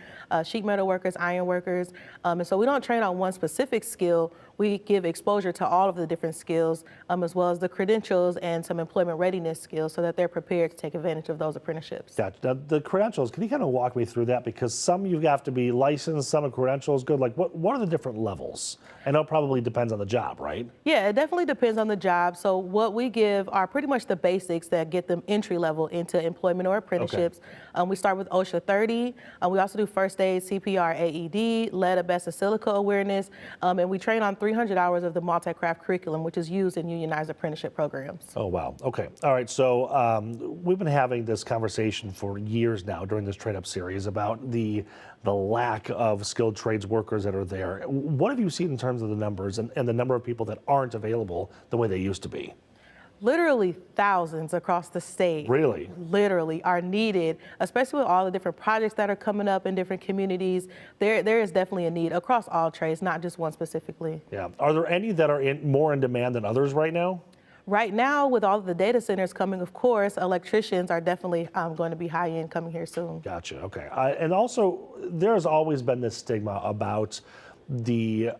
Speaker 10: sheet metal workers, iron workers. And so we don't train on one specific skill. We give exposure to all of the different skills, as well as the credentials and some employment readiness skills so that they're prepared to take advantage of those apprenticeships.
Speaker 1: Gotcha. Now, the credentials, can you kind of walk me through that? Because some you have to be licensed, some are credentials good. Like, what are the different levels? I know it probably depends on the job, right?
Speaker 10: Yeah, it definitely depends on the job. So what we give are pretty much the basics that get them entry level into employment or apprenticeships. Okay. We start with OSHA 30. We also do first aid, CPR, AED, lead, asbestos, silica awareness, and we train on 300 hours of the multi-craft curriculum, which is used in unionized apprenticeship programs.
Speaker 1: Oh, wow. Okay. All right. So we've been having this conversation for years now during this trade-up series about the lack of skilled trades workers that are there. What have you seen in terms of the numbers and the number of people that aren't available the way they used to be?
Speaker 10: Literally thousands across the state.
Speaker 1: Really?
Speaker 10: Literally are needed, especially with all the different projects that are coming up in different communities. There is definitely a need across all trades, not just one specifically.
Speaker 1: Yeah. Are there any that are more in demand than others right now?
Speaker 10: Right now, with all of the data centers coming, of course, electricians are definitely going to be high end coming here soon.
Speaker 1: Gotcha. Okay. And also, there's always been this stigma about the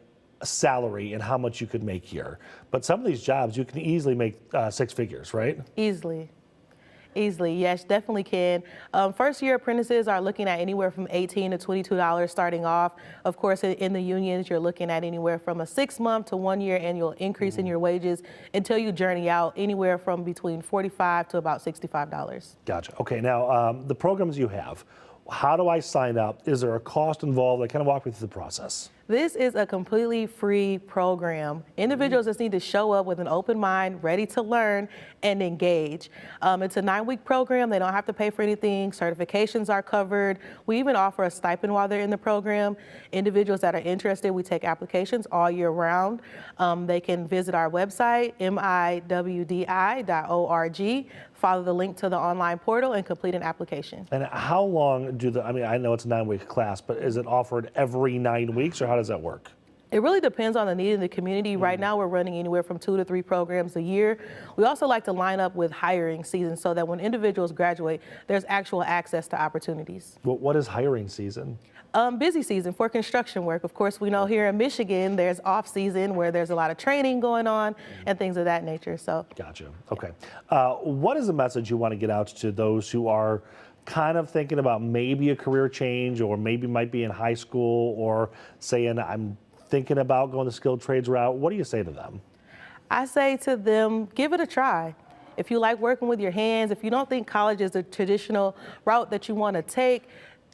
Speaker 1: salary and how much you could make here. But some of these jobs, you can easily make 6 figures, right?
Speaker 10: Easily. Easily, yes, definitely can. First year apprentices are looking at anywhere from $18 to $22 starting off. Of course, in the unions, you're looking at anywhere from a 6-month to 1 year annual increase in your wages until you journey out anywhere from between $45 to about $65.
Speaker 1: Gotcha. Okay, now the programs you have, how do I sign up? Is there a cost involved? Like, kind of walk me through the process.
Speaker 10: This is a completely free program. Individuals just need to show up with an open mind, ready to learn and engage. It's a 9-week program. They don't have to pay for anything. Certifications are covered. We even offer a stipend while they're in the program. Individuals that are interested, we take applications all year round. They can visit our website, miwdi.org, follow the link to the online portal and complete an application.
Speaker 1: And how long I know it's a 9-week class, but is it offered every 9 weeks, or how does that work?
Speaker 10: It really depends on the need in the community. Right now, we're running anywhere from 2 to 3 programs a year. We also like to line up with hiring season so that when individuals graduate, there's actual access to opportunities.
Speaker 1: What is hiring season?
Speaker 10: Busy season for construction work. Of course, we know here in Michigan, there's off season where there's a lot of training going on and things of that nature. So. Gotcha.
Speaker 1: Okay. What is the message you want to get out to those who are kind of thinking about maybe a career change, or maybe might be in high school, or saying, I'm thinking about going the skilled trades route? What do you say to them?
Speaker 10: I say to them, give it a try. If you like working with your hands, if you don't think college is the traditional route that you want to take,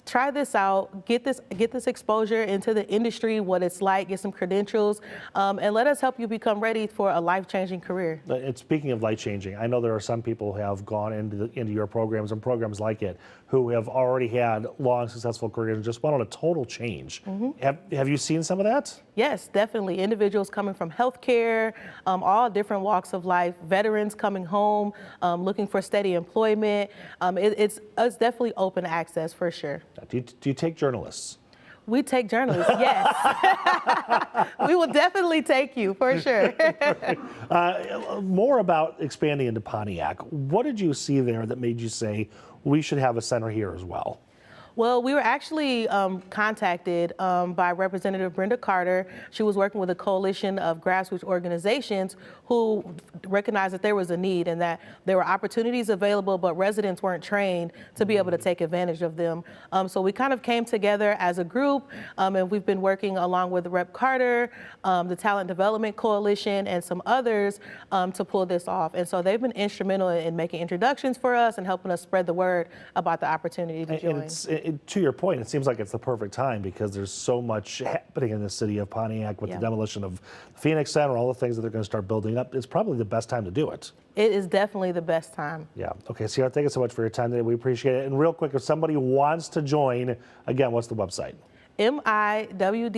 Speaker 10: try this out, get this exposure into the industry, what it's like, get some credentials, and let us help you become ready for a life-changing career.
Speaker 1: And speaking of life-changing, I know there are some people who have gone into your programs and programs like it who have already had long, successful careers and just went on a total change. Mm-hmm. Have you seen some of that?
Speaker 10: Yes, definitely. Individuals coming from healthcare, all different walks of life, veterans coming home, looking for steady employment. It's definitely open access for sure.
Speaker 1: Do you take journalists?
Speaker 10: We take journalists, yes. We will definitely take you, for sure.
Speaker 1: More about expanding into Pontiac. What did you see there that made you say, we should have a center here as well?
Speaker 10: Well, we were actually contacted by Representative Brenda Carter. She was working with a coalition of grassroots organizations who recognized that there was a need and that there were opportunities available, but residents weren't trained to be able to take advantage of them. So we kind of came together as a group, and we've been working along with Rep. Carter, the Talent Development Coalition, and some others to pull this off. And so they've been instrumental in making introductions for us and helping us spread the word about the opportunity to join.
Speaker 1: to your point, it seems like it's the perfect time because there's so much happening in the city of Pontiac with the demolition of the Phoenix Center, all the things that they're going to start building up. It's probably the best time to do it.
Speaker 10: It is definitely the best time.
Speaker 1: Yeah. Okay, Sierra, thank you so much for your time today. We appreciate it. And real quick, if somebody wants to join, again, what's the website?
Speaker 10: miwdi.org.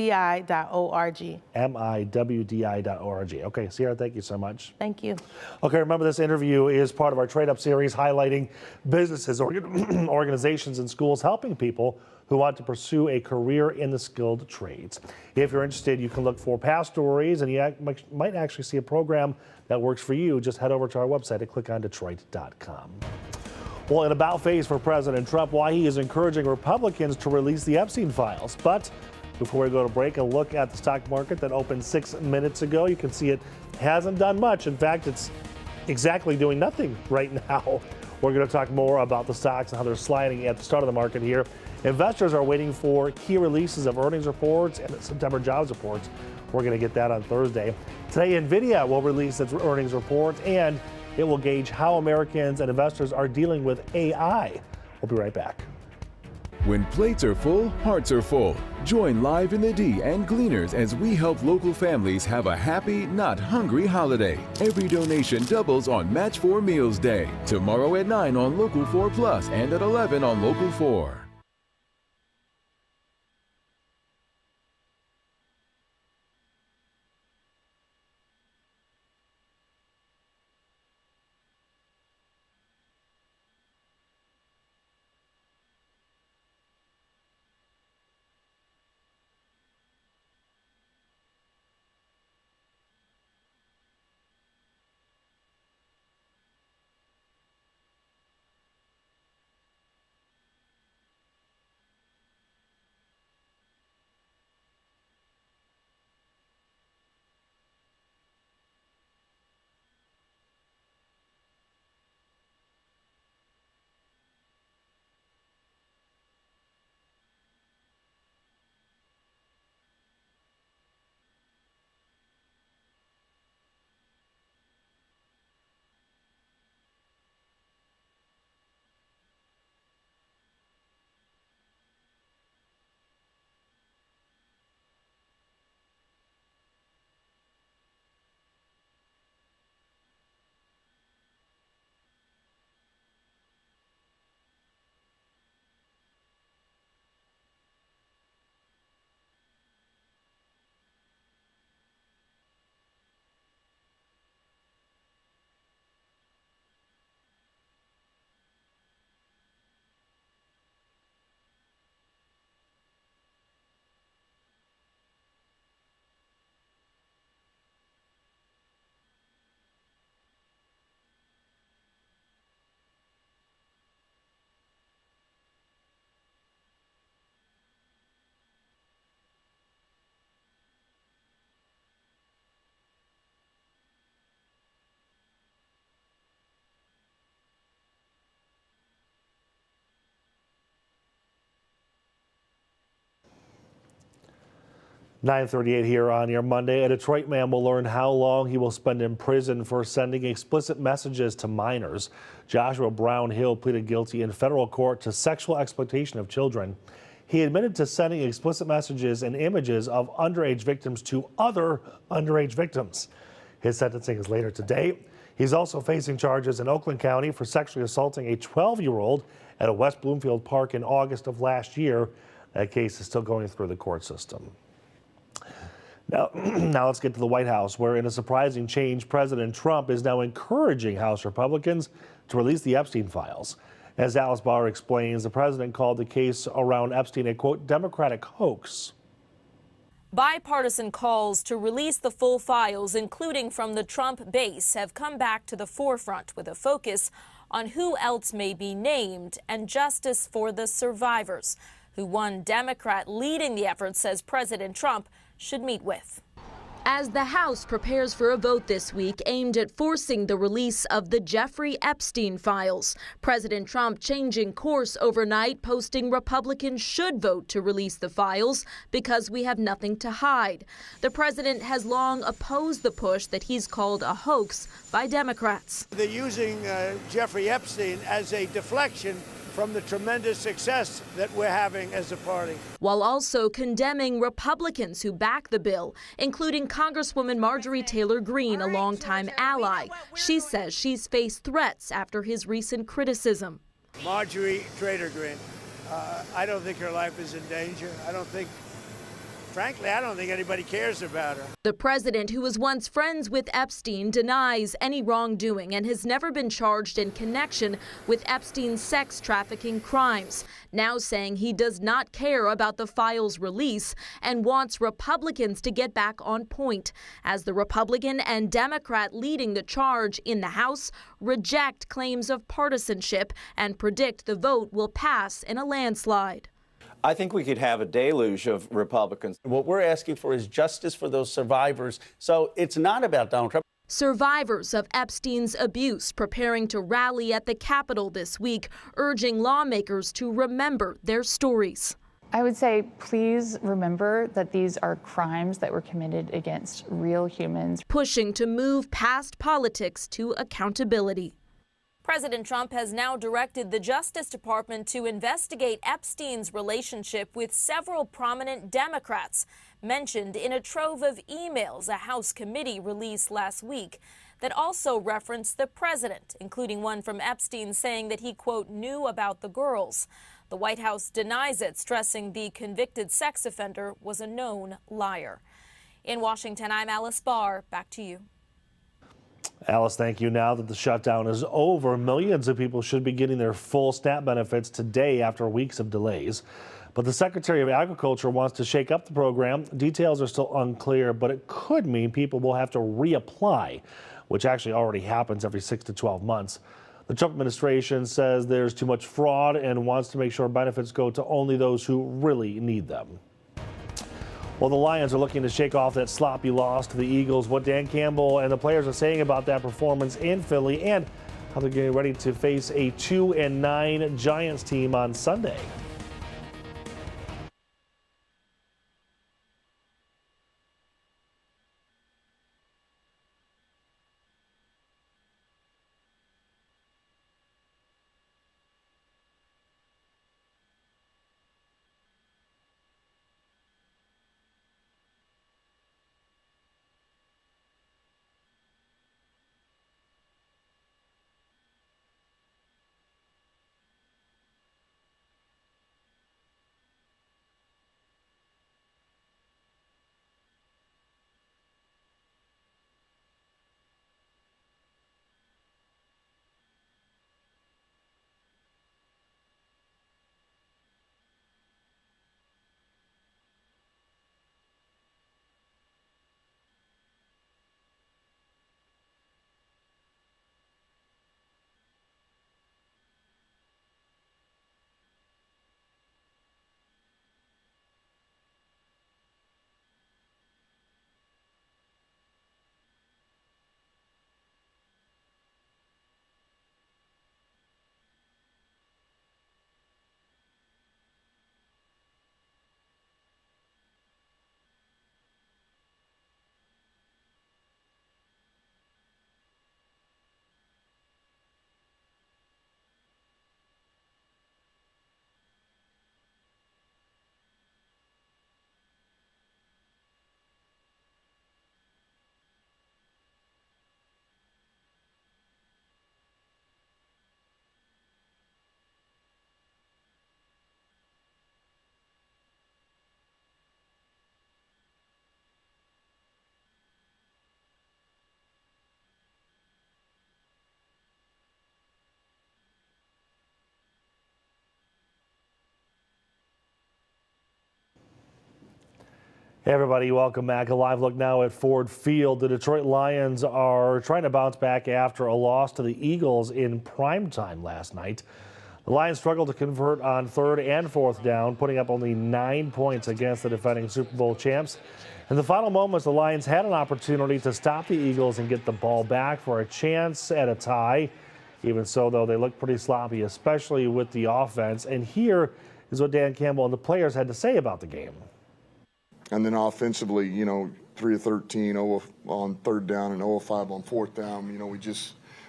Speaker 1: miwdi.org. Okay, Sierra, thank you so much.
Speaker 10: Thank you.
Speaker 1: Okay, remember this interview is part of our Trade Up series highlighting businesses, organizations, and schools helping people who want to pursue a career in the skilled trades. If you're interested, you can look for past stories, and you might actually see a program that works for you. Just head over to our website and click on Detroit.com. Well, an about face for President Trump, why he is encouraging Republicans to release the Epstein files. But before we go to break, a look at the stock market that opened 6 minutes ago. You can see it hasn't done much. In fact, it's exactly doing nothing right now. We're going to talk more about the stocks and how they're sliding at the start of the market here. Investors are waiting for key releases of earnings reports and September jobs reports. We're going to get that on Thursday. Today, NVIDIA will release its earnings report, and it will gauge how Americans and investors are dealing with AI. We'll be right back.
Speaker 2: When plates are full, hearts are full. Join Live in the D and Gleaners as we help local families have a happy, not hungry holiday. Every donation doubles on Match 4 Meals Day. Tomorrow at 9 on Local 4 Plus and at 11 on Local 4.
Speaker 1: .38 here on your Monday. A Detroit man will learn how long he will spend in prison for sending explicit messages to minors. Joshua Brown Hill pleaded guilty in federal court to sexual exploitation of children. He admitted to sending explicit messages and images of underage victims to other underage victims. His sentencing is later today. He's also facing charges in Oakland County for sexually assaulting a 12-year-old at a West Bloomfield park in August of last year. That case is still going through the court system. Now let's get to the White House, where in a surprising change, President Trump is now encouraging House Republicans to release the Epstein files. As Alice Bauer explains, the president called the case around Epstein a, quote, Democratic hoax.
Speaker 11: Bipartisan calls to release the full files, including from the Trump base, have come back to the forefront with a focus on who else may be named and justice for the survivors, who one Democrat leading the effort says President Trump should meet with. As the House prepares for a vote this week aimed at forcing the release of the Jeffrey Epstein files, President Trump changing course overnight, posting Republicans should vote to release the files because we have nothing to hide. The president has long opposed the push that he's called a hoax by Democrats.
Speaker 15: They're using Jeffrey Epstein as a deflection from the tremendous success that we're having as a party.
Speaker 11: While also condemning Republicans who back the bill, including Congresswoman Marjorie Taylor Greene, a longtime ally. She says she's faced threats after his recent criticism.
Speaker 15: Marjorie Taylor Greene, I don't think her life is in danger. Frankly, I don't think anybody cares about her.
Speaker 11: The president, who was once friends with Epstein, denies any wrongdoing and has never been charged in connection with Epstein's sex trafficking crimes, now saying he does not care about the files' release and wants Republicans to get back on point, as the Republican and Democrat leading the charge in the House reject claims of partisanship and predict the vote will pass in a landslide.
Speaker 12: I think we could have a deluge of Republicans. What we're asking for is justice for those survivors. So it's not about Donald Trump.
Speaker 11: Survivors of Epstein's abuse preparing to rally at the Capitol this week, urging lawmakers to remember their stories.
Speaker 13: I would say, please remember that these are crimes that were committed against real humans.
Speaker 11: Pushing to move past politics to accountability. President Trump has now directed the Justice Department to investigate Epstein's relationship with several prominent Democrats, mentioned in a trove of emails a House committee released last week that also referenced the president, including one from Epstein saying that he, quote, knew about the girls. The White House denies it, stressing the convicted sex offender was a known liar. In Washington, I'm Alice Barr. Back to you.
Speaker 1: Alice, thank you. Now that the shutdown is over, millions of people should be getting their full SNAP benefits today after weeks of delays. But the Secretary of Agriculture wants to shake up the program. Details are still unclear, but it could mean people will have to reapply, which actually already happens every 6 to 12 months. The Trump administration says there's too much fraud and wants to make sure benefits go to only those who really need them. Well, the Lions are looking to shake off that sloppy loss to the Eagles. What Dan Campbell and the players are saying about that performance in Philly and how they're getting ready to face a 2-9 Giants team on Sunday. Hey everybody, welcome back. A live look now at Ford Field. The Detroit Lions are trying to bounce back after a loss to the Eagles in primetime last night. The Lions struggled to convert on 3rd and 4th down, putting up only 9 points against the defending Super Bowl champs. In the final moments, the Lions had an opportunity to stop the Eagles and get the ball back for a chance at a tie. Even so, though, they looked pretty sloppy, especially with the offense. And here is what Dan Campbell and the players had to say about the game.
Speaker 14: And then offensively, 3 of 13, 0 on 3rd down and 0 of 5 on 4th down.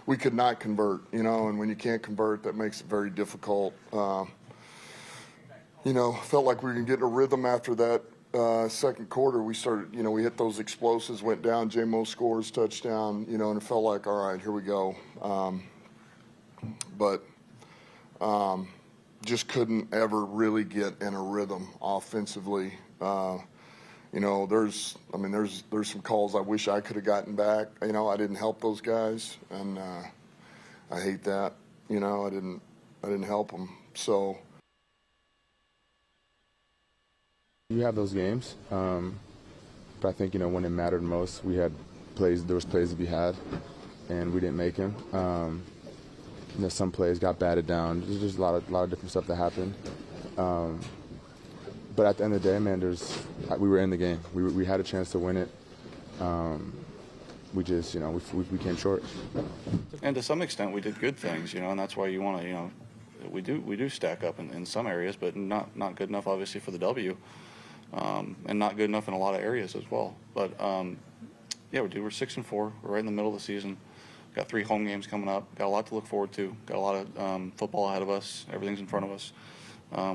Speaker 14: We we could not convert, you know, and when you can't convert, that makes it very difficult. You know, felt like we were getting a rhythm after that second quarter. We started, you know, we hit those explosives, went down, J-Mo scores, touchdown, you know, and it felt like, all right, here we go. But just couldn't ever really get in a rhythm offensively. You know, there's some calls I wish I could have gotten back. You know, I didn't help those guys, and I hate that. You know, I didn't help them. So
Speaker 3: you have those games, but I think, you know, when it mattered most, we had plays. There was plays to be had, and we didn't make them. You know, some plays got batted down. There's just a lot of different stuff that happened. But at the end of the day, man, we were in the game. We had a chance to win it. We just, you know, we came short.
Speaker 4: And to some extent, we did good things, you know, and that's why you want to, you know, we do stack up in some areas, but not good enough, obviously, for the W, and not good enough in a lot of areas as well. But yeah, we do. We're 6-4. We're right in the middle of the season. Got 3 home games coming up. Got a lot to look forward to. Got a lot of football ahead of us. Everything's in front of us.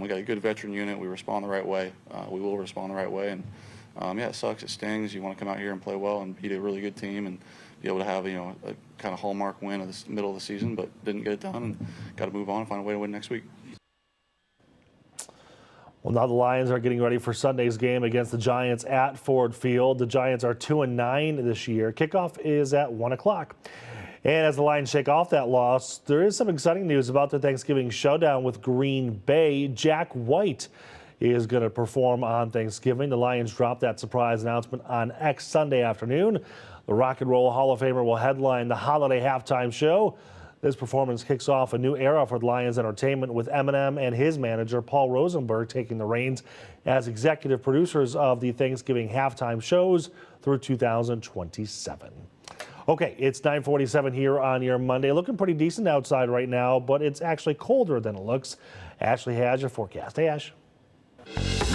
Speaker 4: We got a good veteran unit. We respond the right way. We will respond the right way. And yeah, it sucks. It stings. You want to come out here and play well and beat a really good team and be able to have, you know, a kind of hallmark win at the middle of the season, but didn't get it done. And got to move on and find a way to win next week.
Speaker 1: Well, now the Lions are getting ready for Sunday's game against the Giants at Ford Field. The Giants are 2-9 this year. Kickoff is at 1 o'clock. And as the Lions shake off that loss, there is some exciting news about their Thanksgiving showdown with Green Bay. Jack White is going to perform on Thanksgiving. The Lions dropped that surprise announcement on X Sunday afternoon. The Rock and Roll Hall of Famer will headline the holiday halftime show. This performance kicks off a new era for Lions Entertainment, with Eminem and his manager, Paul Rosenberg, taking the reins as executive producers of the Thanksgiving halftime shows through 2027. Okay, it's 9:47 here on your Monday. Looking pretty decent outside right now, but it's actually colder than it looks. Ashley has your forecast. Hey, Ash.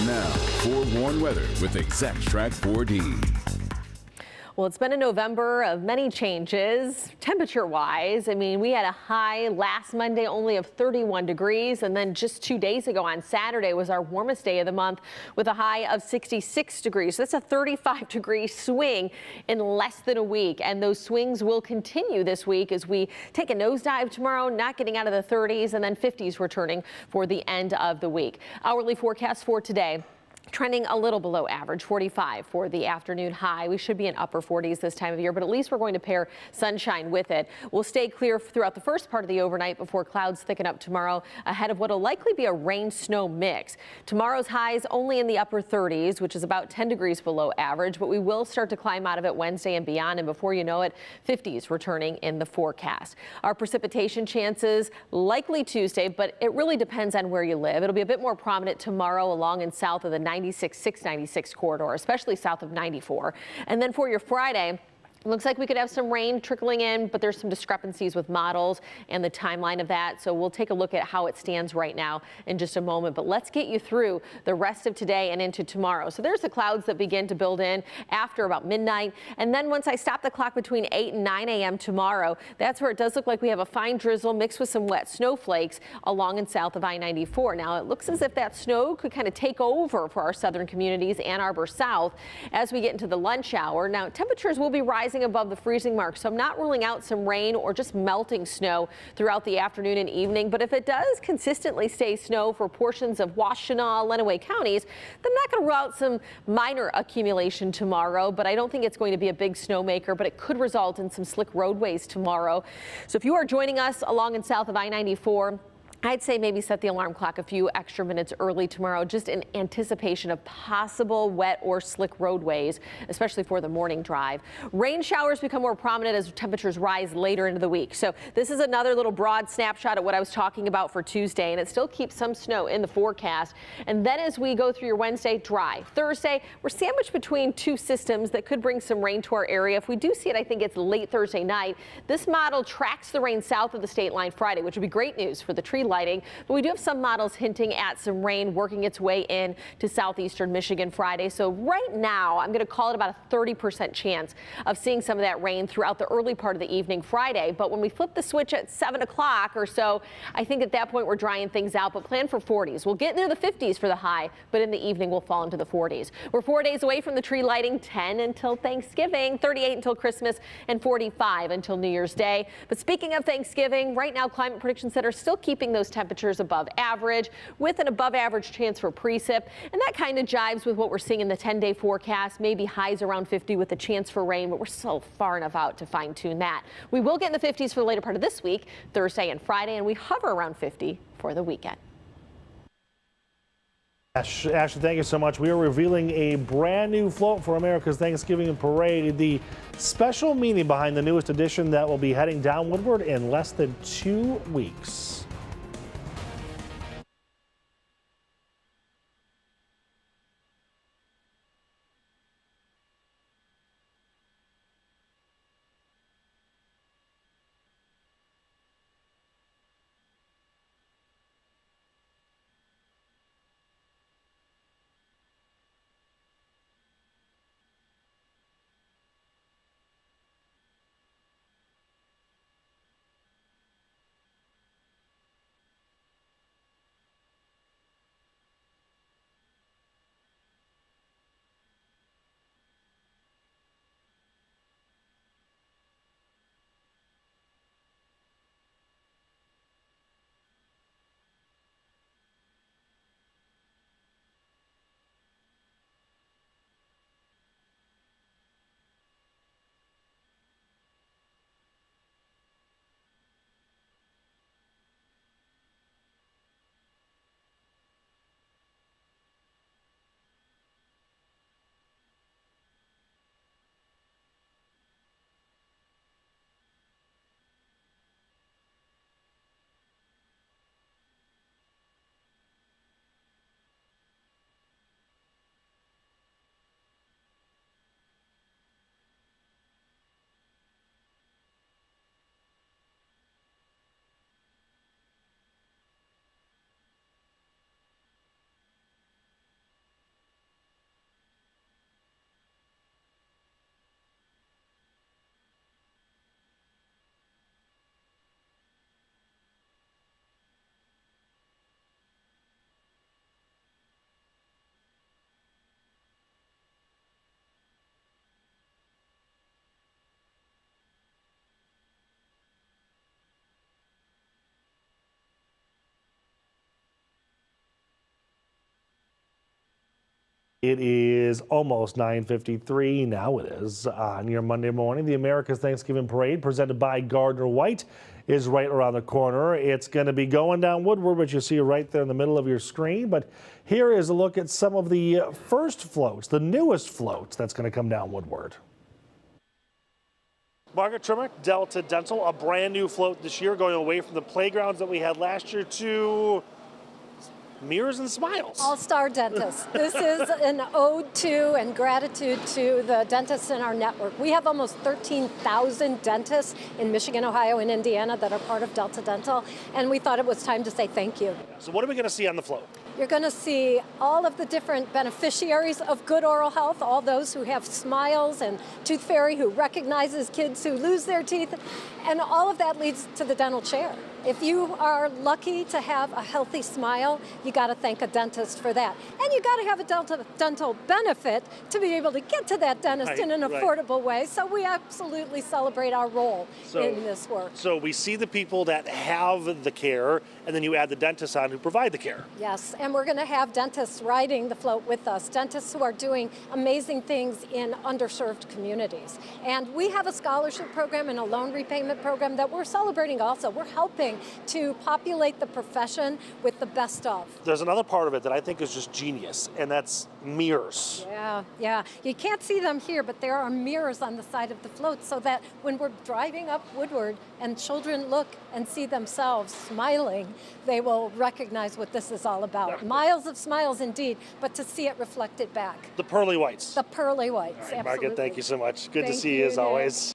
Speaker 2: Now, forewarned weather with Exact-Track 4D.
Speaker 9: Well, it's been a November of many changes, temperature-wise. I mean, we had a high last Monday only of 31 degrees, and then just 2 days ago on Saturday was our warmest day of the month with a high of 66 degrees. So that's a 35-degree swing in less than a week, and those swings will continue this week as we take a nosedive tomorrow, not getting out of the 30s, and then 50s returning for the end of the week. Hourly forecast for today: trending a little below average, 45 for the afternoon high. We should be in upper 40s this time of year, but at least we're going to pair sunshine with it. We'll stay clear throughout the first part of the overnight before clouds thicken up tomorrow ahead of what will likely be a rain-snow mix. Tomorrow's highs only in the upper 30s, which is about 10 degrees below average, but we will start to climb out of it Wednesday and beyond, and before you know it, 50s returning in the forecast. Our precipitation chances likely Tuesday, but it really depends on where you live. It'll be a bit more prominent tomorrow along and south of the 696 corridor, especially south of 94. And then for your Friday, looks like we could have some rain trickling in, but there's some discrepancies with models and the timeline of that. So we'll take a look at how it stands right now in just a moment. But let's get you through the rest of today and into tomorrow. So there's the clouds that begin to build in after about midnight. And then once I stop the clock between 8 and 9 a.m. tomorrow, that's where it does look like we have a fine drizzle mixed with some wet snowflakes along and south of I-94. Now it looks as if that snow could kind of take over for our southern communities, Ann Arbor south, as we get into the lunch hour. Now temperatures will be rising above the freezing mark, so I'm not ruling out some rain or just melting snow throughout the afternoon and evening. But if it does consistently stay snow for portions of Washtenaw, Lenawee counties, then I'm not going to rule out some minor accumulation tomorrow. But I don't think it's going to be a big snowmaker, but it could result in some slick roadways tomorrow. So if you are joining us along and south of I-94, I'd say maybe set the alarm clock a few extra minutes early tomorrow, just in anticipation of possible wet or slick roadways, especially for the morning drive. Rain showers become more prominent as temperatures rise later into the week. So this is another little broad snapshot of what I was talking about for Tuesday, and it still keeps some snow in the forecast. And then as we go through your Wednesday, dry. Thursday, we're sandwiched between two systems that could bring some rain to our area. If we do see it, I think it's late Thursday night. This model tracks the rain south of the state line Friday, which would be great news for the tree lighting, but we do have some models hinting at some rain working its way in to southeastern Michigan Friday. So right now, I'm going to call it about a 30% chance of seeing some of that rain throughout the early part of the evening Friday. But when we flip the switch at 7 o'clock or so, I think at that point we're drying things out, but plan for 40s. We'll get into the 50s for the high, but in the evening we'll fall into the 40s. We're 4 days away from the tree lighting, 10 until Thanksgiving, 38 until Christmas, and 45 until New Year's Day. But speaking of Thanksgiving, right now Climate Prediction Center still keeping those temperatures above average with an above average chance for precip, and that kind of jives with what we're seeing in the 10-day forecast, maybe highs around 50 with a chance for rain, but we're still far enough out to fine tune that. We will get in the 50s for the later part of this week, Thursday and Friday, and we hover around 50 for the weekend.
Speaker 1: Ashley, thank you so much. We are revealing a brand new float for America's Thanksgiving Parade, the special meaning behind the newest edition that will be heading down Woodward in less than 2 weeks. It is almost 9:53. Now it is on your Monday morning. The America's Thanksgiving Parade, presented by Gardner White, is right around the corner. It's going to be going down Woodward, which you see right there in the middle of your screen. But here is a look at some of the first floats, the newest floats that's going to come down Woodward. Margaret Trimmer, Delta Dental, a brand new float this year, going away from the playgrounds that we had last year to mirrors and smiles.
Speaker 6: All-star dentists. This is an ode to and gratitude to the dentists in our network. We have almost 13,000 dentists in Michigan, Ohio, and Indiana that are part of Delta Dental, and we thought it was time to say thank you.
Speaker 1: So what are we going to see on the float?
Speaker 6: You're going to see all of the different beneficiaries of good oral health, all those who have smiles, and Tooth Fairy, who recognizes kids who lose their teeth, and all of that leads to the dental chair. If you are lucky to have a healthy smile, you got to thank a dentist for that. And you got to have a dental benefit to be able to get to that dentist in an affordable way. So we absolutely celebrate our role in this work.
Speaker 1: So we see the people that have the care, and then you add the dentists on who provide the care.
Speaker 6: Yes, and we're going to have dentists riding the float with us, dentists who are doing amazing things in underserved communities. And we have a scholarship program and a loan repayment program that we're celebrating also. We're helping to populate the profession with the best of.
Speaker 1: There's another part of it that I think is just genius, and that's mirrors.
Speaker 6: Yeah. You can't see them here, but there are mirrors on the side of the float so that when we're driving up Woodward and children look and see themselves smiling, they will recognize what this is all about. Miles of smiles indeed, but to see it reflected back.
Speaker 1: The pearly whites.
Speaker 6: The pearly whites,
Speaker 1: All right,
Speaker 6: absolutely.
Speaker 1: Margaret, thank you so much. Good to
Speaker 6: Thank
Speaker 1: see you as
Speaker 6: Nick.
Speaker 1: always.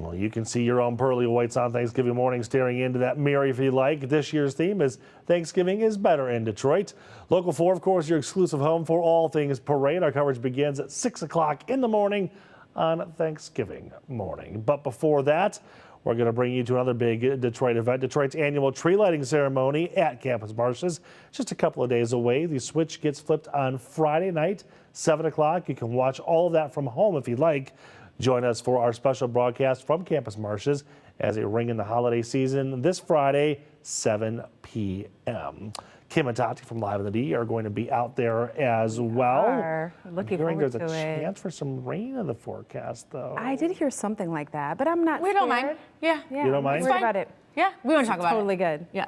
Speaker 1: Well, you can see your own pearly whites on Thanksgiving morning staring into that mirror if you like. This year's theme is Thanksgiving is Better in Detroit. Local 4, of course, your exclusive home for all things parade. Our coverage begins at 6 o'clock in the morning on Thanksgiving morning. But before that, we're going to bring you to another big Detroit event, Detroit's annual tree lighting ceremony at Campus Martius. Just a couple of days away. The switch gets flipped on Friday night, 7 o'clock. You can watch all of that from home if you'd like. Join us for our special broadcast from Campus Martius as they ring in the holiday season this Friday, 7 p.m. Kim and Tati from Live in the D are going to be out there as well.
Speaker 7: Looking forward
Speaker 1: there's
Speaker 7: to
Speaker 1: a
Speaker 7: it.
Speaker 1: chance for some rain in the forecast, though.
Speaker 7: I did hear something like that, but I'm not
Speaker 9: We
Speaker 7: scared.
Speaker 9: don't mind. Yeah.
Speaker 1: You don't mind?
Speaker 7: Worried about it.
Speaker 9: Yeah, we want to talk about
Speaker 7: Totally good.
Speaker 9: Yeah.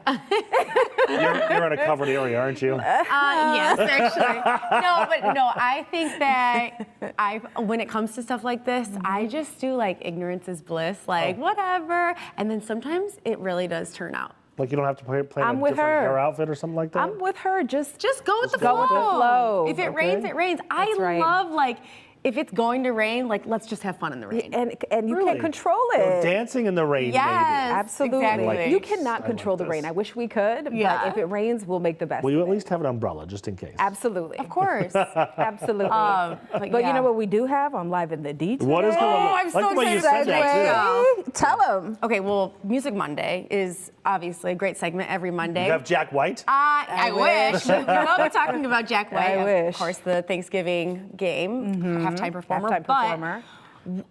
Speaker 1: You're in a covered area, aren't you?
Speaker 9: Yes, actually. No, I think that when it comes to stuff like this, I just do like ignorance is bliss, like whatever. And then sometimes it really does turn out.
Speaker 1: Like you don't have to plan
Speaker 7: I'm
Speaker 1: a
Speaker 7: with
Speaker 1: different
Speaker 7: her.
Speaker 1: hair outfit or something like that?
Speaker 7: I'm with her. Just
Speaker 9: go with the
Speaker 7: go
Speaker 9: flow.
Speaker 7: with the flow.
Speaker 9: If it rains, it rains.
Speaker 7: That's
Speaker 9: I
Speaker 7: right.
Speaker 9: love like if it's going to rain, like let's just have fun in the rain.
Speaker 7: And you can't control
Speaker 1: So
Speaker 7: it.
Speaker 1: dancing in the rain,
Speaker 9: Yes,
Speaker 1: maybe.
Speaker 7: Absolutely.
Speaker 9: exactly.
Speaker 7: You cannot
Speaker 1: I
Speaker 7: control
Speaker 1: like
Speaker 7: the rain.
Speaker 1: this.
Speaker 7: I wish we could,
Speaker 9: Yeah.
Speaker 7: but if it rains, we'll make the best.
Speaker 1: Will you
Speaker 7: of
Speaker 1: at
Speaker 7: it.
Speaker 1: least have an umbrella just in case?
Speaker 7: Absolutely.
Speaker 9: Of course.
Speaker 7: Absolutely.
Speaker 9: But
Speaker 7: you
Speaker 9: yeah.
Speaker 7: know what we do have on Live in the D today?
Speaker 1: What is going on?
Speaker 9: I'm so
Speaker 1: like the way you
Speaker 9: excited
Speaker 1: said that, too.
Speaker 7: Tell them.
Speaker 9: Okay, well, Music Monday is obviously a great segment every Monday.
Speaker 1: You have Jack White?
Speaker 9: I wish. We love talking about Jack White.
Speaker 7: I wish.
Speaker 9: Of course, the Thanksgiving game, halftime performer.
Speaker 7: Halftime performer.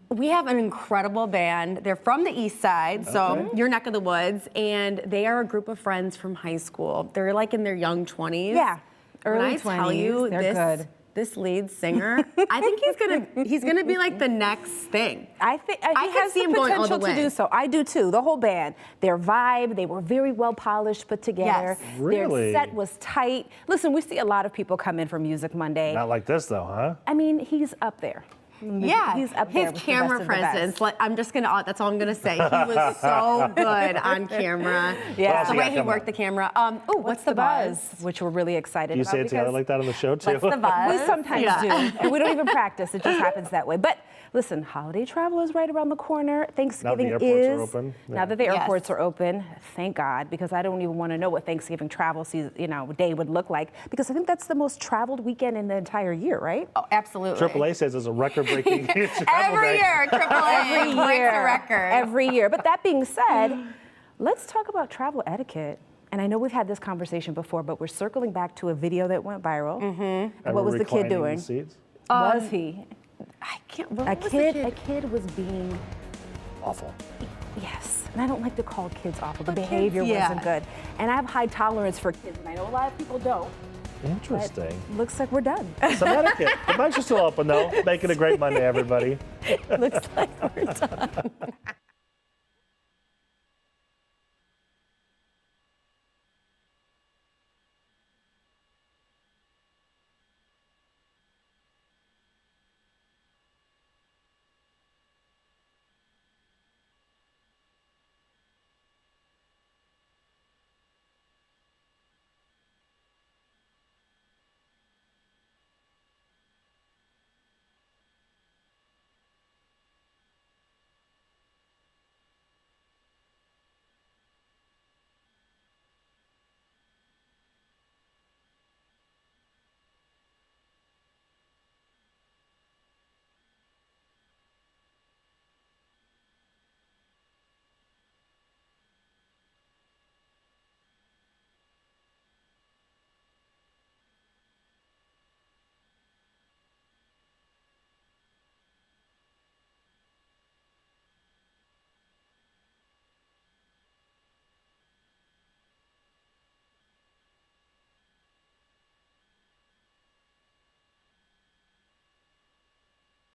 Speaker 9: But we have an incredible band. They're from the East Side, so your neck of the woods, and they are a group of friends from high school. They're like in their young 20s.
Speaker 7: Yeah,
Speaker 9: When
Speaker 7: early
Speaker 9: I tell
Speaker 7: 20s,
Speaker 9: you
Speaker 7: they're good.
Speaker 9: This lead singer, I think he's gonna be like the next thing.
Speaker 7: I think
Speaker 9: I
Speaker 7: he
Speaker 9: can
Speaker 7: has
Speaker 9: see
Speaker 7: the
Speaker 9: him going all
Speaker 7: potential
Speaker 9: the
Speaker 7: to
Speaker 9: way.
Speaker 7: do so. I do too. The whole band, their vibe, they were very well polished, put together.
Speaker 9: Yes.
Speaker 1: Really?
Speaker 7: Their set was tight. Listen, we see a lot of people come in for Music Monday.
Speaker 1: Not like this, though, huh?
Speaker 7: I mean, he's up there.
Speaker 9: Yeah,
Speaker 7: he's up there.
Speaker 9: his
Speaker 7: with
Speaker 9: camera
Speaker 7: the best of the best.
Speaker 9: presence. Like, I'm just gonna. That's all I'm gonna say. He was so good on camera.
Speaker 7: Yeah.
Speaker 9: the
Speaker 1: you
Speaker 9: way
Speaker 1: got
Speaker 9: he
Speaker 1: coming
Speaker 9: worked the camera. What's the buzz?
Speaker 7: Which we're really excited
Speaker 1: Do you
Speaker 7: about.
Speaker 1: say it together
Speaker 7: because
Speaker 1: like that on the show, too?
Speaker 9: What's the buzz?
Speaker 7: we sometimes
Speaker 9: Yeah.
Speaker 7: do, and we don't even practice. It just happens that way. But listen, holiday travel is right around the corner. Thanksgiving
Speaker 1: airports
Speaker 7: is
Speaker 1: are open.
Speaker 7: now
Speaker 1: Yeah.
Speaker 7: that the
Speaker 9: Yes.
Speaker 7: airports are open. Thank God, because I don't even want to know what Thanksgiving travel season, day would look like. Because I think that's the most traveled weekend in the entire year, right?
Speaker 9: Oh, absolutely.
Speaker 1: AAA says it's a record-breaking travel
Speaker 9: Every
Speaker 1: day.
Speaker 9: year, AAA
Speaker 7: Every
Speaker 9: breaks
Speaker 7: year,
Speaker 9: the record.
Speaker 7: every year. But that being said, let's talk about travel etiquette. And I know we've had this conversation before, but we're circling back to a video that went viral.
Speaker 1: And
Speaker 7: What
Speaker 1: we're
Speaker 7: was the kid
Speaker 1: reclining in
Speaker 7: doing?
Speaker 1: the seats.
Speaker 7: Was he?
Speaker 9: I can't.
Speaker 7: A kid was being
Speaker 1: Awful.
Speaker 7: yes, and I don't like to call kids awful. The
Speaker 9: But kids,
Speaker 7: behavior
Speaker 9: yeah.
Speaker 7: wasn't good, and I have high tolerance for kids, and I know a lot of people don't. But
Speaker 1: Interesting.
Speaker 7: looks like we're done.
Speaker 1: Some etiquette. The mics are still open, though. Making a great Monday, everybody.
Speaker 7: Looks like we're done.